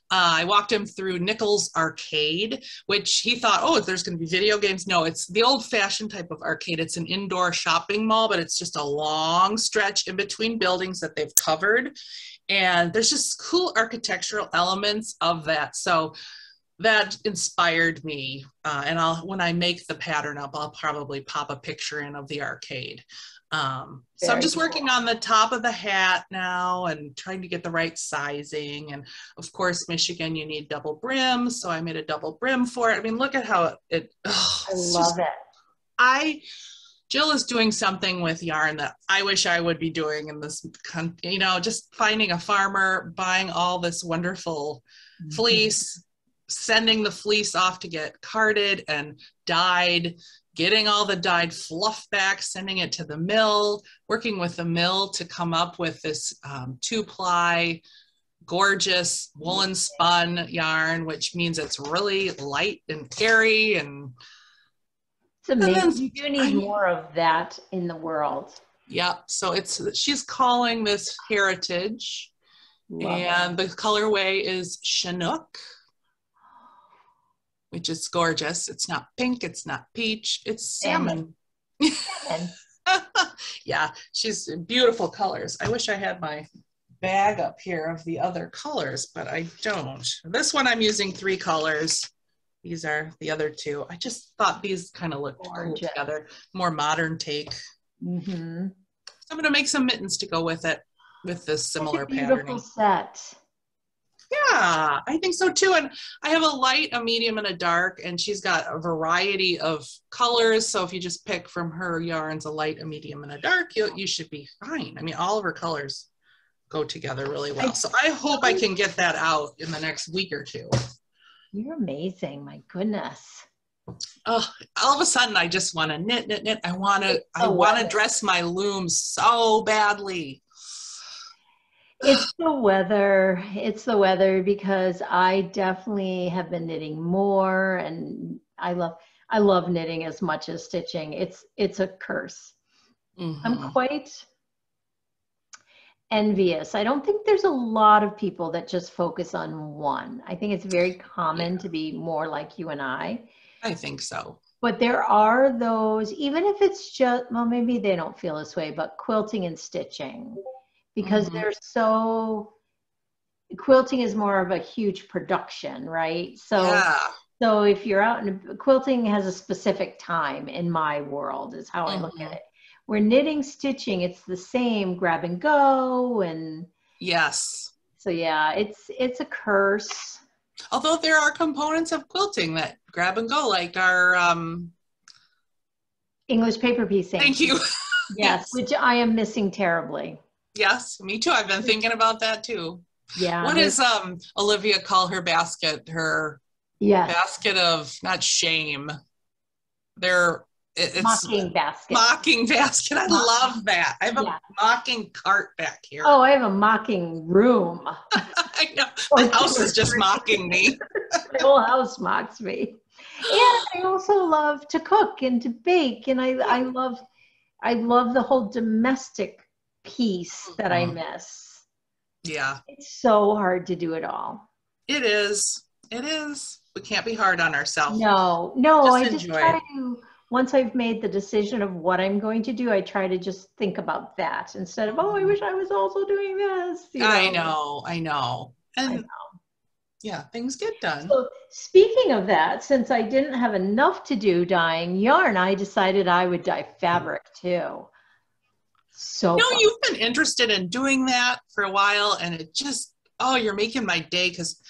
I walked him through Nichols Arcade, which he thought, there's going to be video games. No, it's the old-fashioned type of arcade. It's an indoor shopping mall, but it's just a long stretch in between buildings that they've covered. And there's just cool architectural elements of that. So that inspired me. And when I make the pattern up, I'll probably pop a picture in of the arcade. So I'm just working on the top of the hat now and trying to get the right sizing. And of course, Michigan, you need double brim. So I made a double brim for it. I mean, look at how I love it. Jill is doing something with yarn that I wish I would be doing in this, just finding a farmer, buying all this wonderful fleece, sending the fleece off to get carded and dyed, getting all the dyed fluff back, sending it to the mill, working with the mill to come up with this 2-ply, gorgeous woolen spun yarn, which means it's really light and airy and it's amazing. You do need more of that in the world. Yeah, so she's calling this Heritage, and the colorway is Chinook, which is gorgeous. It's not pink, it's not peach, it's salmon. Yeah, she's beautiful colors. I wish I had my bag up here of the other colors, but I don't. This one I'm using 3 colors. These are the other 2. I just thought these kind of looked cool together. More modern take. So I'm going to make some mittens to go with it, with this similar patterning. Beautiful set. Yeah, I think so too. And I have a light, a medium, and a dark, and she's got a variety of colors. So if you just pick from her yarns a light, a medium, and a dark, you should be fine. I mean, all of her colors go together really well. So I hope I can get that out in the next week or 2. You're amazing. My goodness. Oh, all of a sudden I just want to knit. I want to dress my looms so badly. It's the weather. It's the weather, because I definitely have been knitting more, and I love knitting as much as stitching. It's a curse. I'm quite envious. I don't think there's a lot of people that just focus on one. I think it's very common to be more like you and I. I think so. But there are those, even if it's just, well, maybe they don't feel this way, but quilting and stitching, because quilting is more of a huge production, right? So if you're out quilting has a specific time in my world, is how I look at it. Where knitting, stitching, it's the same, grab and go, and yes. So yeah, it's a curse. Although there are components of quilting that grab and go, like our English paper piecing. Thank you. Yes, which I am missing terribly. Yes, me too. I've been thinking about that too. Yeah. What does Olivia call her basket? Her basket of, not shame. It's mocking basket. Mocking basket. I love that. I have a mocking cart back here. Oh, I have a mocking room. I know. My house is just mocking me. My whole house mocks me. And I also love to cook and to bake, and I love the whole domestic piece that I miss. Yeah. It's so hard to do it all. It is. It is. We can't be hard on ourselves. No, I just try to, once I've made the decision of what I'm going to do, I try to just think about that instead of, oh, I wish I was also doing this. You know? I know. And yeah, things get done. So speaking of that, since I didn't have enough to do dyeing yarn, I decided I would dye fabric too. So you've been interested in doing that for a while, and it just, you're making my day, because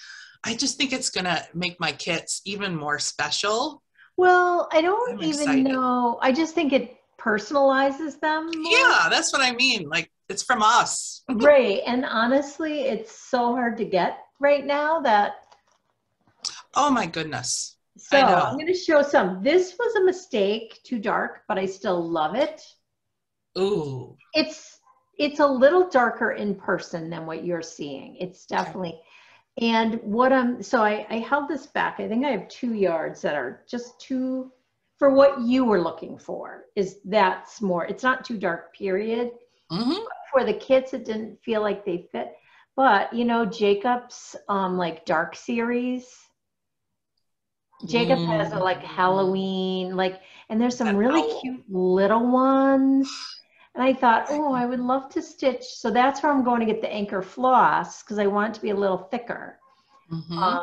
I just think it's going to make my kits even more special. Well, I don't even know. I just think it personalizes them more. Yeah, that's what I mean. Like, it's from us. Right. And honestly, it's so hard to get right now that. Oh my goodness. So I'm going to show some. This was a mistake, too dark, but I still love it. Ooh. It's a little darker in person than what you're seeing. It's definitely. Okay. And so I held this back. I think I have 2 yards that are just too, for what you were looking for, that's more, it's not too dark, period. Mm-hmm. For the kits, it didn't feel like they fit. But, Jacob's like dark series, Jacob has a like Halloween, and there's some really cute little ones. And I thought, oh, I would love to stitch. So that's where I'm going to get the anchor floss, because I want it to be a little thicker. Mm-hmm.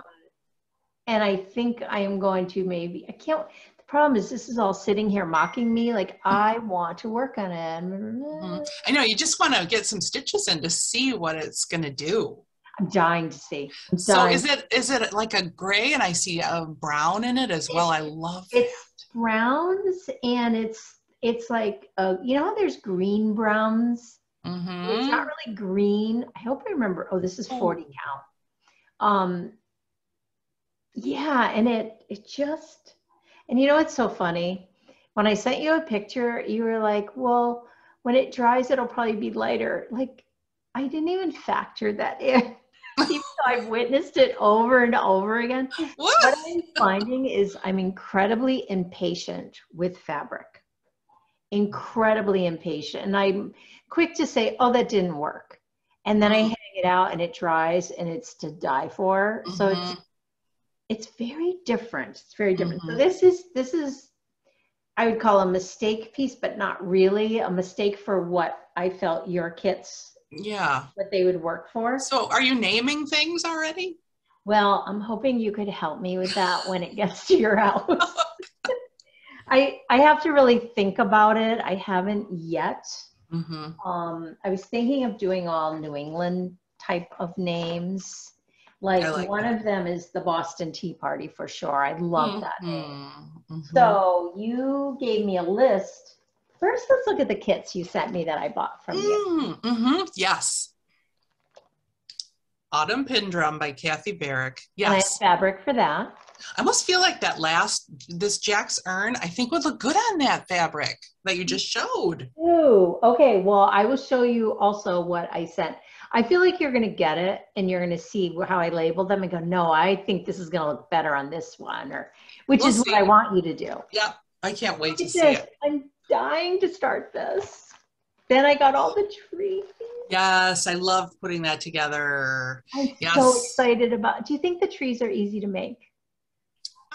And I think I am going to the problem is this is all sitting here mocking me. Like, I want to work on it. Mm-hmm. I know, you just want to get some stitches in to see what it's going to do. I'm dying to see. So is it like a gray, and I see a brown in it as well? I love it. It's browns, and it's like, how there's green browns? Mm-hmm. It's not really green. I hope I remember. Oh, this is 40 count. Yeah, and it just, and it's so funny. When I sent you a picture, you were like, well, when it dries, it'll probably be lighter. Like, I didn't even factor that in. Even though I've witnessed it over and over again. What I'm finding is I'm incredibly impatient with fabric. Incredibly impatient. And I'm quick to say, oh, that didn't work. And then I hang it out and it dries and it's to die for. Mm-hmm. So it's very different. It's very different. Mm-hmm. So this is, I would call a mistake piece, but not really a mistake for what I felt your kits, what they would work for. So are you naming things already? Well, I'm hoping you could help me with that when it gets to your house. I have to really think about it. I haven't yet. Mm-hmm. I was thinking of doing all New England type of names. Like one of them is the Boston Tea Party for sure. I love that name. Mm-hmm. So you gave me a list. First, let's look at the kits you sent me that I bought from you. Mm-hmm. Yes. Autumn Pin Drum by Kathy Barrick. Yes. And I have fabric for that. I almost feel like this Jack's Urn, I think would look good on that fabric that you just showed. Ooh, okay. Well, I will show you also what I sent. I feel like you're going to get it and you're going to see how I label them and go, no, I think this is going to look better on this one, which is what I want you to do. Yep. I can't wait to see it. I'm dying to start this. Then I got all the trees. Yes, I love putting that together. I'm so excited about it. Do you think the trees are easy to make?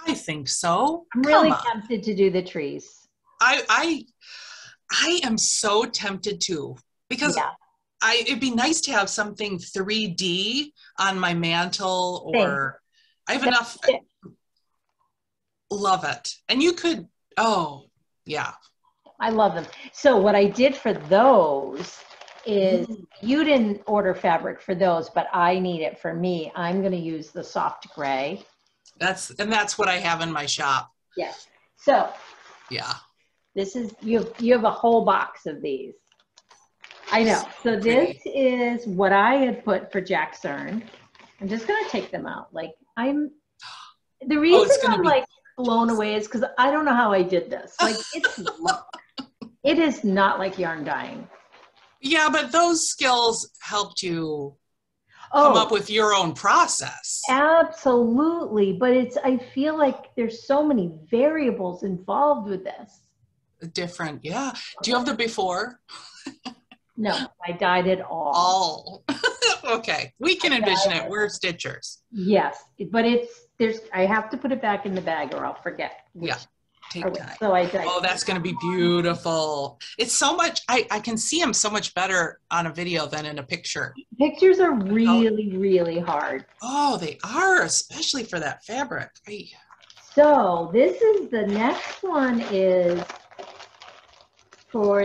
I think so. I'm really tempted to do the trees. I am so tempted to, because it'd be nice to have something 3D on my mantle, or I have enough. Love it. And you could, I love them. So what I did for those is you didn't order fabric for those, but I need it for me. I'm going to use the soft gray. That's what I have in my shop. Yes. So this is, you have a whole box of these. I know. So this is what I had put for Jack's Urn. I'm just going to take them out. The reason I'm blown away is because I don't know how I did this. Like it is not like yarn dyeing. Yeah, but those skills helped you come up with your own process. Absolutely. But I feel like there's so many variables involved with this. Different, yeah. Do you have the before? No, I dyed it all. Okay, we can envision it. We're stitchers. Yes, but I have to put it back in the bag or I'll forget. Yeah, take time. So I dyed. Oh, that's going to be beautiful. It's so much, I can see them so much better on a video than in a picture. Pictures are really, really hard. Oh, they are, especially for that fabric. So the next one is for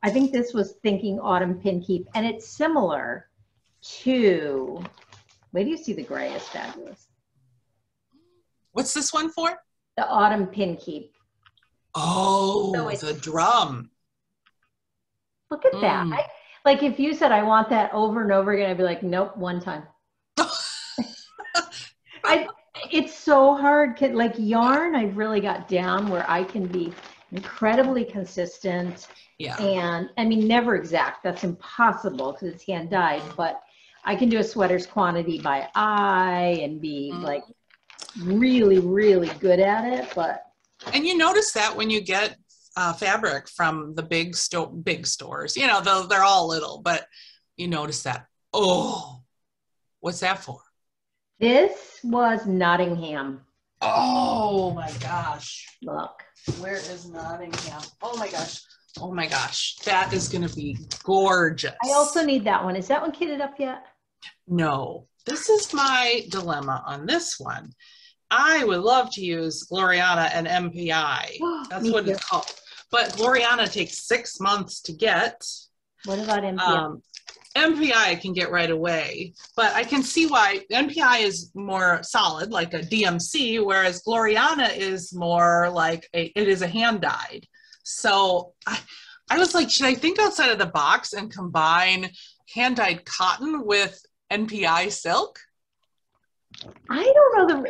I think this was Thinking Autumn Pin Keep, and it's similar to, wait till you see the gray is fabulous. What's this one for? The Autumn Pin Keep. Oh, so the drum. Look at that. Like if you said, I want that over and over again, I'd be like, nope, one time. It's so hard. Like yarn, I've really got down where I can be incredibly consistent. Yeah. And I mean, never exact. That's impossible because it's hand dyed, but I can do a sweater's quantity by eye and be like really, really good at it. And you notice that when you get fabric from the big stores, you know, they're all little, but you notice that. Oh, what's that for? This was Nottingham. Oh my gosh. Look. Where is Nottingham? Oh my gosh. Oh my gosh. That is going to be gorgeous. I also need that one. Is that one kitted up yet? No. This is my dilemma on this one. I would love to use Gloriana and MPI. That's what it's called. But Gloriana takes 6 months to get. What about MPI? MPI I can get right away, but I can see why MPI is more solid, like a DMC, whereas Gloriana is more like it is a hand dyed. So I was like, should I think outside of the box and combine hand dyed cotton with NPI silk? I don't know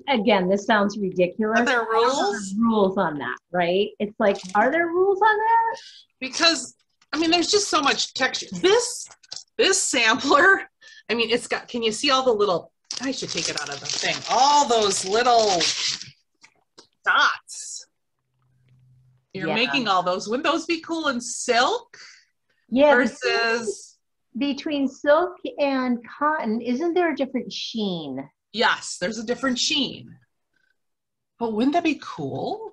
again, this sounds ridiculous. Are there rules? Rules on that, right? It's like, are there rules on that? Because I mean, there's just so much texture. This sampler, I mean, it's got, can you see all the little, I should take it out of the thing, all those little dots. You're making all those. Wouldn't those be cool in silk? Yeah. Versus between silk and cotton, isn't there a different sheen? Yes, there's a different sheen. But wouldn't that be cool?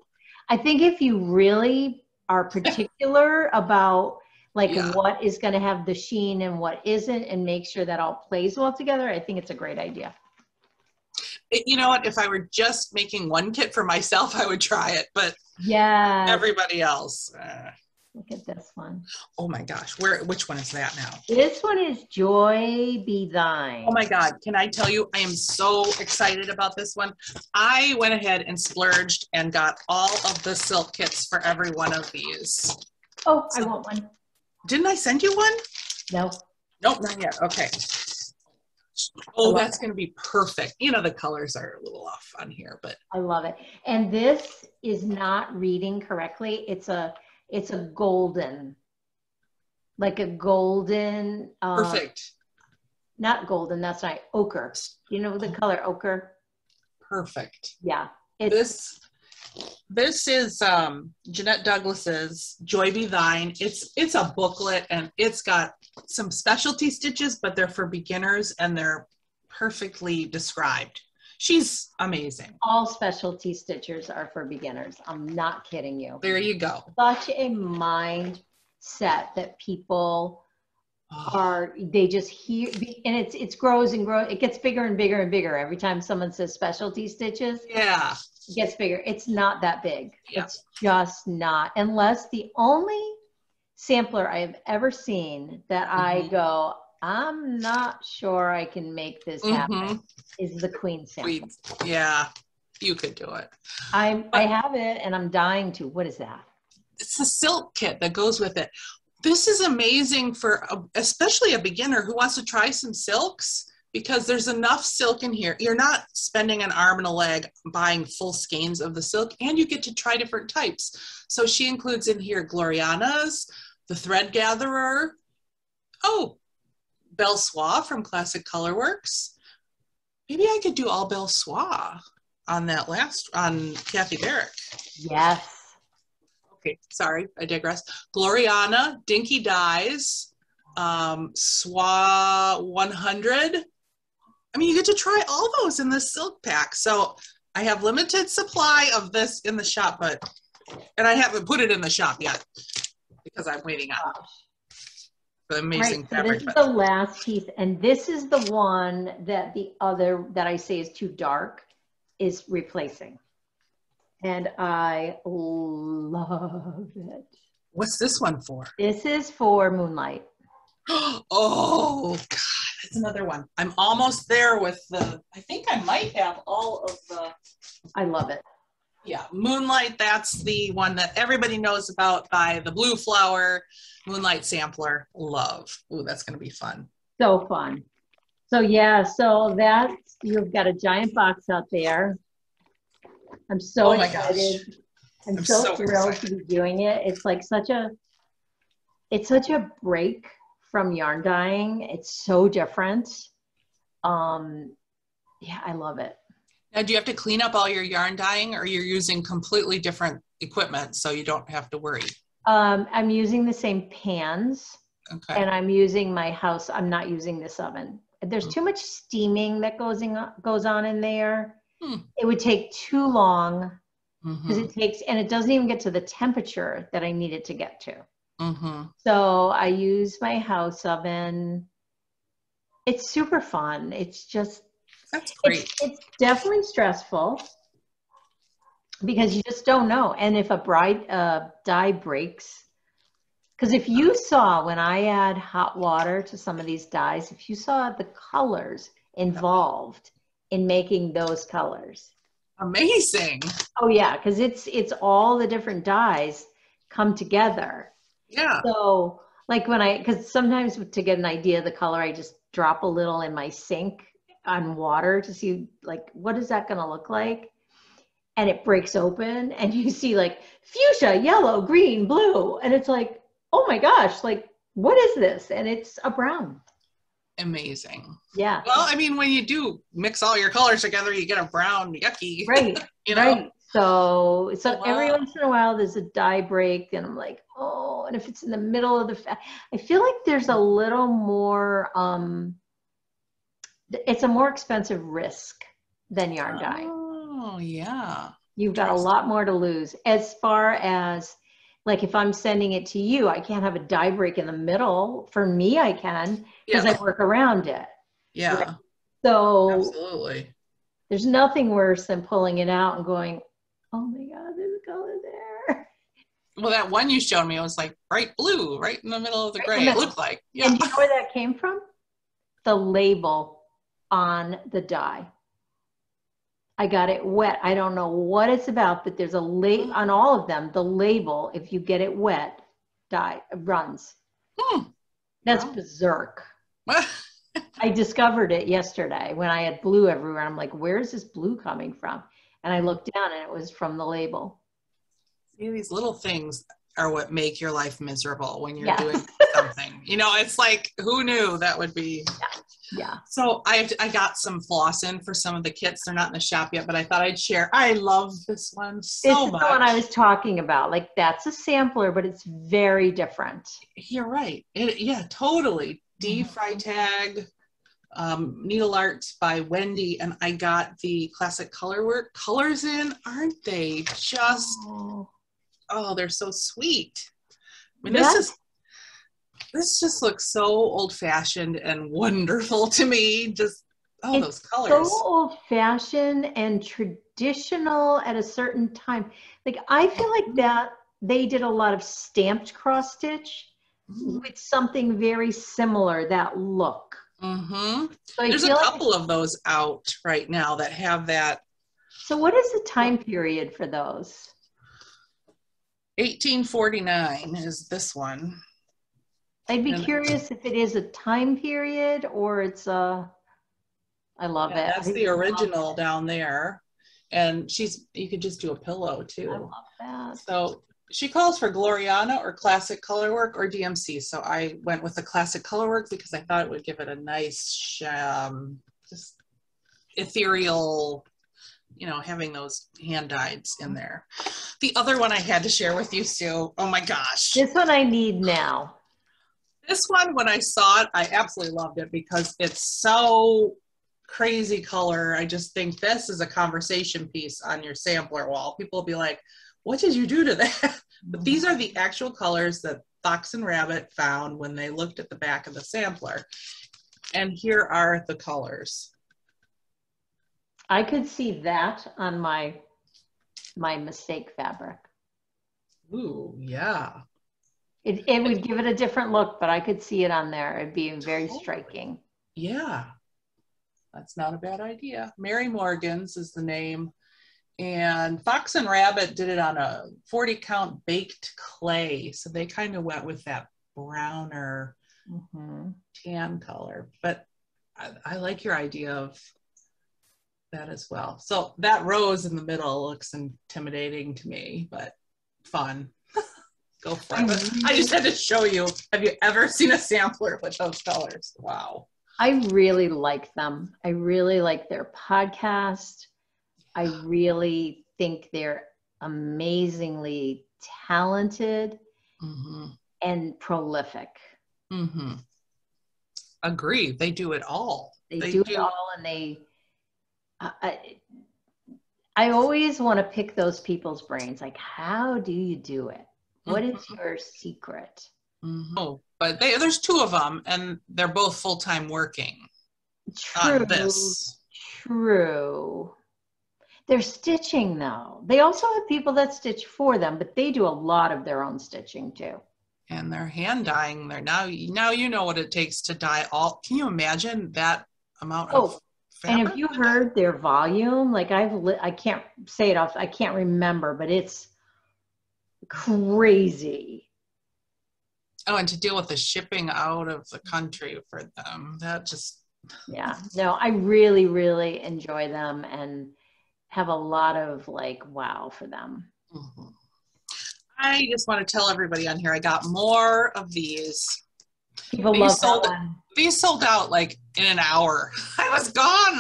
I think if you really are particular about like what is going to have the sheen and what isn't, and make sure that all plays well together, I think it's a great idea. You know what? If I were just making one kit for myself, I would try it. But everybody else. Look at this one. Oh my gosh. Which one is that now? This one is Joy Be Thine. Oh my God. Can I tell you, I am so excited about this one. I went ahead and splurged and got all of the silk kits for every one of these. Oh, so, I want one. Didn't I send you one? No. Nope, not yet. Okay. Oh, that's going to be perfect. You know, the colors are a little off on here, but I love it. And this is not reading correctly. It's a golden, like a golden. Perfect. Not golden. That's not ochre. You know the color ochre? Perfect. Yeah. This is Jeanette Douglas's Joy Be Thine. It's a booklet and it's got some specialty stitches, but they're for beginners and they're perfectly described. She's amazing. All specialty stitchers are for beginners. I'm not kidding you. There you go. Such a mindset that people they just hear, and it grows and grows. It gets bigger and bigger and bigger every time someone says specialty stitches. Yeah. It gets bigger. It's not that big. Yeah. It's just not, unless the only sampler I have ever seen that I go, I'm not sure I can make this happen, is the Queen sampler. Yeah, you could do it. I have it and I'm dying to. What is that? It's the silk kit that goes with it. This is amazing for especially a beginner who wants to try some silks. because there's enough silk in here. You're not spending an arm and a leg buying full skeins of the silk, and you get to try different types. So she includes in here Gloriana's, the Thread Gatherer, oh, Belle Soie from Classic Colorworks. Maybe I could do all Belle Soie on that on Kathy Barrick. Yes. Okay, sorry, I digress. Gloriana, Dinky Dyes, Soie 100. I mean, you get to try all those in this silk pack. So I have limited supply of this in the shop, and I haven't put it in the shop yet because I'm waiting on the amazing fabric. So this is the last piece, and this is the one that the other that I say is too dark is replacing. And I love it. What's this one for? This is for Moonlight. Oh, God, that's another one. I'm almost there with I think I might have all of the. I love it. Yeah, Moonlight, that's the one that everybody knows about by the Blue Flower Moonlight Sampler. Love. Ooh, that's going to be fun. So fun. So yeah, so that's, you've got a giant box out there. I'm so excited. Gosh. I'm so thrilled to be doing it. It's like such a break from yarn dyeing. It's so different. Yeah, I love it. Now, do you have to clean up all your yarn dyeing, or you're using completely different equipment so you don't have to worry? I'm using the same pans. Okay. And I'm using my house. I'm not using this oven. There's too much steaming that goes on in there. It would take too long because it doesn't even get to the temperature that I need it to get to. So I use my house oven. It's super fun. It's just, that's great. It's definitely stressful because you just don't know. And if a dye breaks, because if you saw when I add hot water to some of these dyes, if you saw the colors involved in making those colors. Amazing. Oh yeah, because it's all the different dyes come together. Yeah. So like because sometimes to get an idea of the color, I just drop a little in my sink on water to see like, what is that going to look like? And it breaks open and you see like fuchsia, yellow, green, blue. And it's like, oh my gosh, like, what is this? And it's a brown. Amazing. Yeah. Well, I mean, when you do mix all your colors together, you get a brown yucky. Right. You know? Right. So every once in a while there's a dye break and I'm like, oh, and if it's in the middle of I feel like there's a little more, it's a more expensive risk than yarn dyeing. Oh, yeah. You've got a lot more to lose. As far as, like, if I'm sending it to you, I can't have a dye break in the middle. For me, I can, because I work around it. Yeah. Right? So absolutely. There's nothing worse than pulling it out and going, oh my God, there's a color there. Well, that one you showed me, it was like bright blue, right in the middle of the gray. It looked like. Yeah. And do you know where that came from? The label on the dye. I got it wet. I don't know what it's about, but there's a label on all of them. The label, if you get it wet, dye runs. That's berserk. I discovered it yesterday when I had blue everywhere. I'm like, where's this blue coming from? And I looked down and it was from the label. See, these little things are what make your life miserable when you're doing something. You know, it's like, who knew that would be? Yeah. So I got some floss in for some of the kits. They're not in the shop yet, but I thought I'd share. I love this one so much. This is the one I was talking about. Like, that's a sampler, but it's very different. You're right. Yeah, totally. D Freitag, Needle Arts by Wendy, and I got the Classic Colorwork colors in. Aren't they just, oh, they're so sweet. I mean, this just looks so old-fashioned and wonderful to me. Just, those colors. So old-fashioned and traditional at a certain time. Like, I feel like that they did a lot of stamped cross-stitch with something very similar, that look. So there's a couple of those out right now that have that. So what is the time period for those? 1849 is this one. I'd be curious if it is a time period or it's a I love Yeah, it. that's the original down there. And you could just do a pillow too. I love that. So she calls for Gloriana or classic colorwork or DMC. So I went with the classic colorwork because I thought it would give it a nice, just ethereal, having those hand dyeds in there. The other one I had to share with you, Sue. Oh my gosh. This one I need now. This one, when I saw it, I absolutely loved it because it's so crazy color. I just think this is a conversation piece on your sampler wall. People will be like, what did you do to that? But these are the actual colors that Fox and Rabbit found when they looked at the back of the sampler. And here are the colors. I could see that on my mistake fabric. Ooh, yeah. It would give it a different look, but I could see it on there. It'd be very striking. Yeah, that's not a bad idea. Mary Morgan's is the name. And Fox and Rabbit did it on a 40 count baked clay. So they kind of went with that browner tan color. But I like your idea of that as well. So that rose in the middle looks intimidating to me, but fun. Go for it. I just had to show you. Have you ever seen a sampler with those colors? Wow. I really like them. I really like their podcast. I really think they're amazingly talented and prolific. Agree. They do it all. They do it all, and I always want to pick those people's brains. Like, how do you do it? What is your secret? Oh, but there's two of them, and they're both full-time working on this. True. They're stitching, though. They also have people that stitch for them, but they do a lot of their own stitching, too. And they're hand dyeing. Now you know what it takes to dye all. Can you imagine that amount of fabric? And have you heard their volume? Like I can't say it off. I can't remember, but it's crazy. Oh, and to deal with the shipping out of the country for them, that just. Yeah, no, I really, really enjoy them and have a lot of wow for them. I just want to tell everybody on here, I got more of these. People love that one. These sold out like in an hour. I was gone.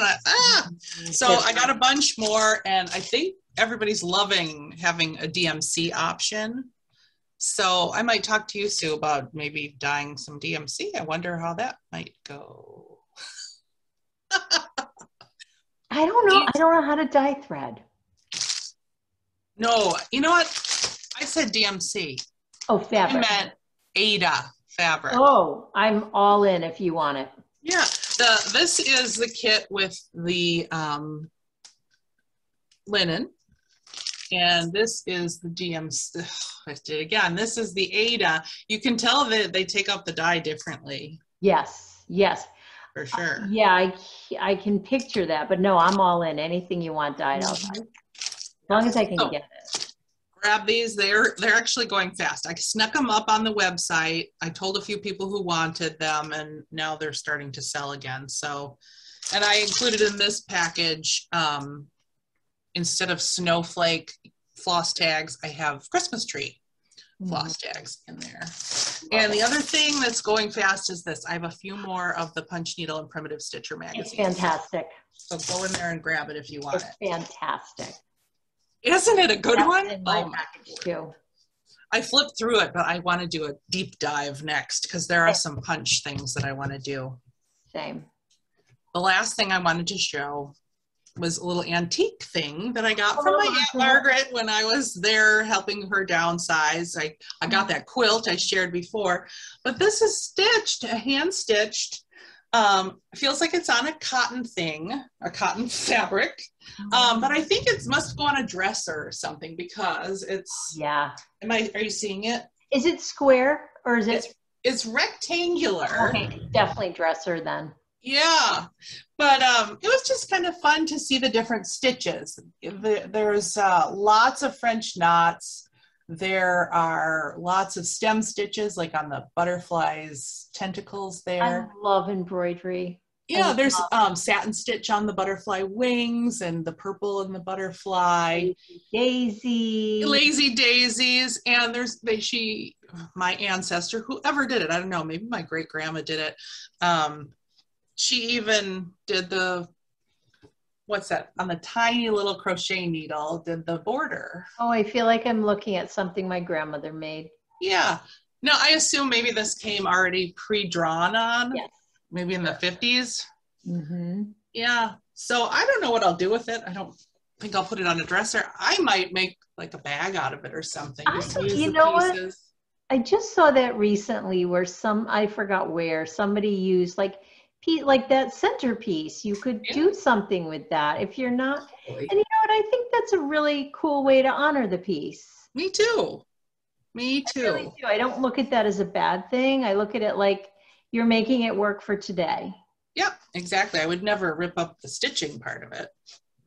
So I got a bunch more, and I think everybody's loving having a DMC option. So I might talk to you, Sue, about maybe dyeing some DMC. I wonder how that might go. I don't know. I don't know how to dye thread. No, you know what? I said DMC. Oh, fabric. I meant Ada fabric. Oh, I'm all in if you want it. Yeah, this is the kit with the linen, and this is the DMC. I did it again. This is the Ada. You can tell that they take up the dye differently. Yes, yes. For sure. Yeah, I can picture that, but no, I'm all in. Anything you want dyed, I'll dye. As long as I can get it. Grab these. They're actually going fast. I snuck them up on the website. I told a few people who wanted them, and now they're starting to sell again. So, and I included in this package, instead of snowflake floss tags, I have Christmas tree floss tags in there. And the other thing that's going fast is this. I have a few more of the Punch Needle and Primitive Stitcher magazines. It's fantastic. So go in there and grab it if you want it. It's fantastic. Isn't it a good one? In my package too. I flipped through it, but I want to do a deep dive next because there are some punch things that I want to do. Same. The last thing I wanted to show was a little antique thing that I got from my Aunt Margaret when I was there helping her downsize. I got that quilt I shared before, but this is stitched, hand stitched. Feels like it's on a cotton thing, a cotton fabric, but I think it must go on a dresser or something because it's. Yeah. Are you seeing it? Is it square or is it? It's rectangular. Okay, definitely dresser then. Yeah, but it was just kind of fun to see the different stitches. There's lots of French knots. There are lots of stem stitches, like on the butterfly's tentacles there. I love embroidery. Yeah, there's satin stitch on the butterfly wings and the purple in the butterfly. Daisy. Lazy daisies. And my ancestor, whoever did it, I don't know, maybe my great grandma did it. She even did what's that, on the tiny little crochet needle, did the border. Oh, I feel like I'm looking at something my grandmother made. Yeah. No, I assume maybe this came already pre-drawn on. Yes. Maybe in the 50s. Mm-hmm. Yeah. So I don't know what I'll do with it. I don't think I'll put it on a dresser. I might make like a bag out of it or something. You know what? I just saw that recently where I forgot where, somebody used like that centerpiece. You could do something with that if you're not. And you know what? I think that's a really cool way to honor the piece. Me too. Me too. I really do. I don't look at that as a bad thing. I look at it like you're making it work for today. Yep, exactly. I would never rip up the stitching part of it.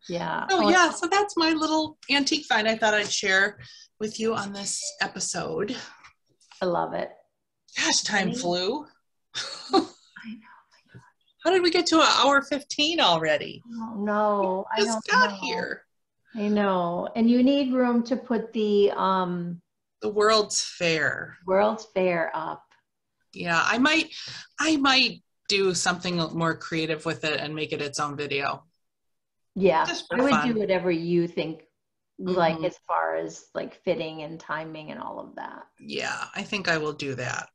Yeah. Oh, yeah. So that's my little antique find I thought I'd share with you on this episode. I love it. Gosh, time flew. I know. My God. How did we get to 1:15 already? Oh, no, I just got here. I know. And you need room to put the World's Fair. World's Fair up. Yeah, I might do something more creative with it and make it its own video. Yeah, I would do whatever you think, like as far as like fitting and timing and all of that. Yeah, I think I will do that.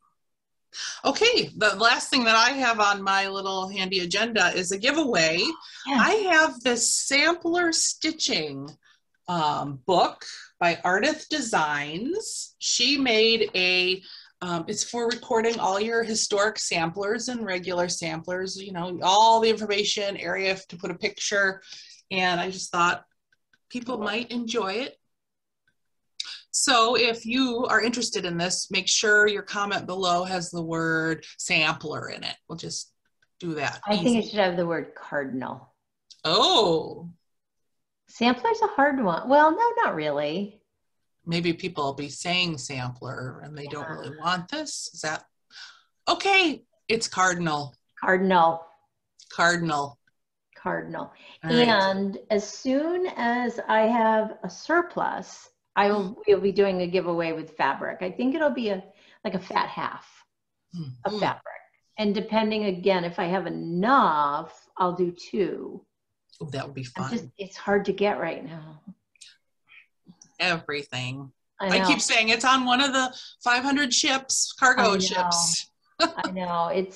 Okay, the last thing that I have on my little handy agenda is a giveaway. Yeah. I have this sampler stitching book by Ardith Designs. She made it's for recording all your historic samplers and regular samplers, you know, all the information, area to put a picture. And I just thought people might enjoy it. So if you are interested in this, make sure your comment below has the word sampler in it. We'll just do that. I think it should have the word cardinal. Oh. Sampler's a hard one. Well, no, not really. Maybe people will be saying sampler and they don't really want this. Is that okay? It's cardinal. Cardinal. Cardinal. Cardinal. And as soon as I have a surplus, we'll be doing a giveaway with fabric. I think it'll be like a fat half of fabric. And depending, again, if I have enough, I'll do 2. Oh, that would be fun. It's hard to get right now. Everything. I keep saying it's on one of the 500 ships, cargo ships. I know.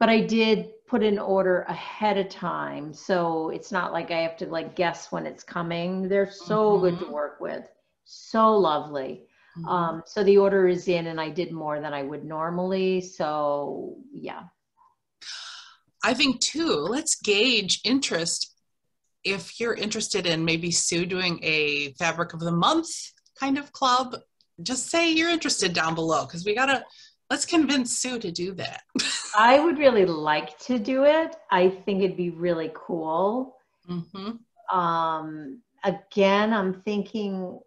But I did put an order ahead of time. So it's not like I have to like guess when it's coming. They're so good to work with. So lovely. So the order is in and I did more than I would normally. So yeah. I think too, let's gauge interest. If you're interested in maybe Sue doing a fabric of the month kind of club, just say you're interested down below because let's convince Sue to do that. I would really like to do it. I think it'd be really cool. Again, I'm thinking,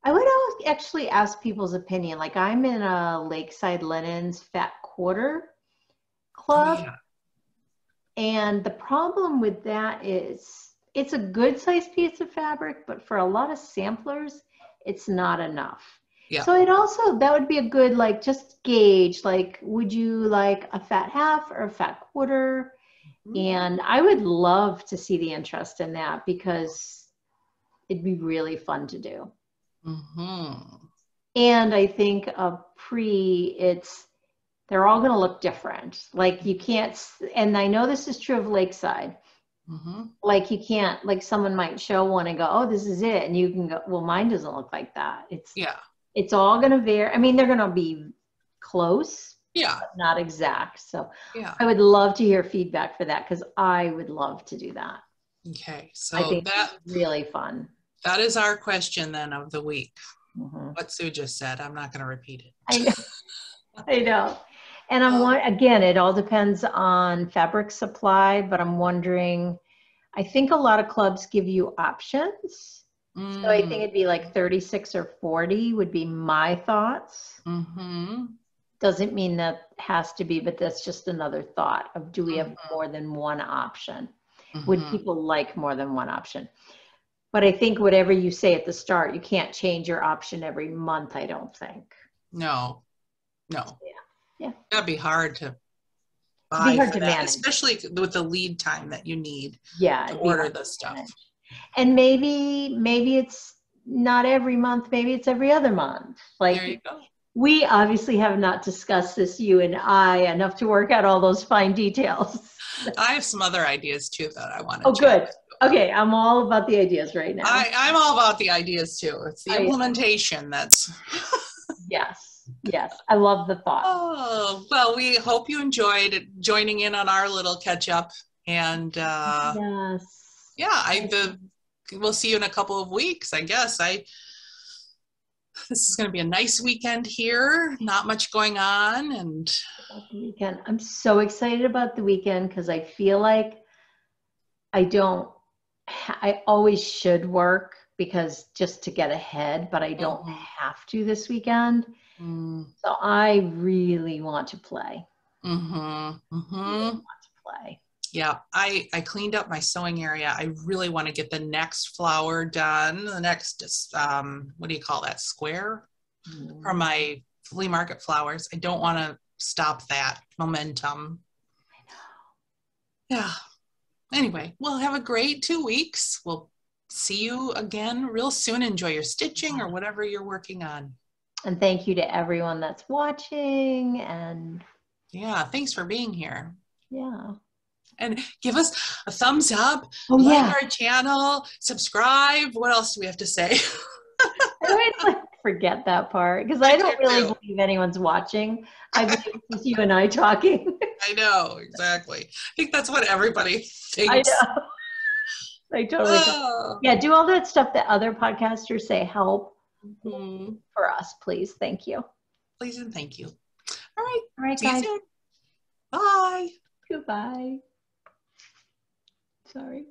I would actually ask people's opinion. Like I'm in a Lakeside Linens Fat Quarter club. Oh, yeah. And the problem with that is it's a good sized piece of fabric, but for a lot of samplers, it's not enough. Yeah. So that would be a good, like, just gauge, like, would you like a fat half or a fat quarter? And I would love to see the interest in that because it'd be really fun to do. And I think they're all going to look different. Like you can't, and I know this is true of Lakeside. Like you can't, like someone might show one and go, oh, this is it. And you can go, well, mine doesn't look like that. It's all going to vary. I mean, they're going to be close, but not exact. So I would love to hear feedback for that because I would love to do that. Okay. So I think that's really fun. That is our question then of the week. What Sue just said. I'm not going to repeat it. I know. I know. And again, it all depends on fabric supply, but I'm wondering, I think a lot of clubs give you options. So I think it'd be like 36 or 40 would be my thoughts. Doesn't Doesn't mean that has to be, but that's just another thought of, do we have more than one option? Would people like more than one option? But I think whatever you say at the start, you can't change your option every month, I don't think. No. Yeah. That'd be hard to Be buy hard for to that, manage. especially with the lead time that you need Yeah, to it'd be order hard the to stuff. manage. And maybe it's not every month, maybe it's every other month. Like, There you go. we obviously have not discussed this, you and I, enough to work out all those fine details. I have some other ideas too that I want to Oh, chat good. with you about. Okay, I'm all about the ideas right now. I'm all about the ideas too. It's the implementation that's. Yes, I love the thought. Oh, well, we hope you enjoyed joining in on our little catch up. And yes. Yeah, we'll see you in a couple of weeks, I guess. This is going to be a nice weekend here. Not much going on, and about the weekend. I'm so excited about the weekend because I feel like I always should work because just to get ahead, but I don't have to this weekend. So I really want to play. Really want to play. Yeah, I cleaned up my sewing area. I really want to get the next flower done. The next, what do you call that, square? For my flea market flowers. I don't want to stop that momentum. I know. Yeah. Anyway, we'll have a great 2 weeks. We'll see you again real soon. Enjoy your stitching or whatever you're working on. And thank you to everyone that's watching. And yeah, thanks for being here. Yeah. And give us a thumbs up, our channel, subscribe. What else do we have to say? I always forget that part because I don't really believe anyone's watching. I believe it's just you and I talking. I know, exactly. I think that's what everybody thinks. I know. I totally do. Yeah, do all that stuff that other podcasters say help for us, please. Thank you. Please and thank you. All right. See guys. you soon. Bye. Goodbye. Sorry.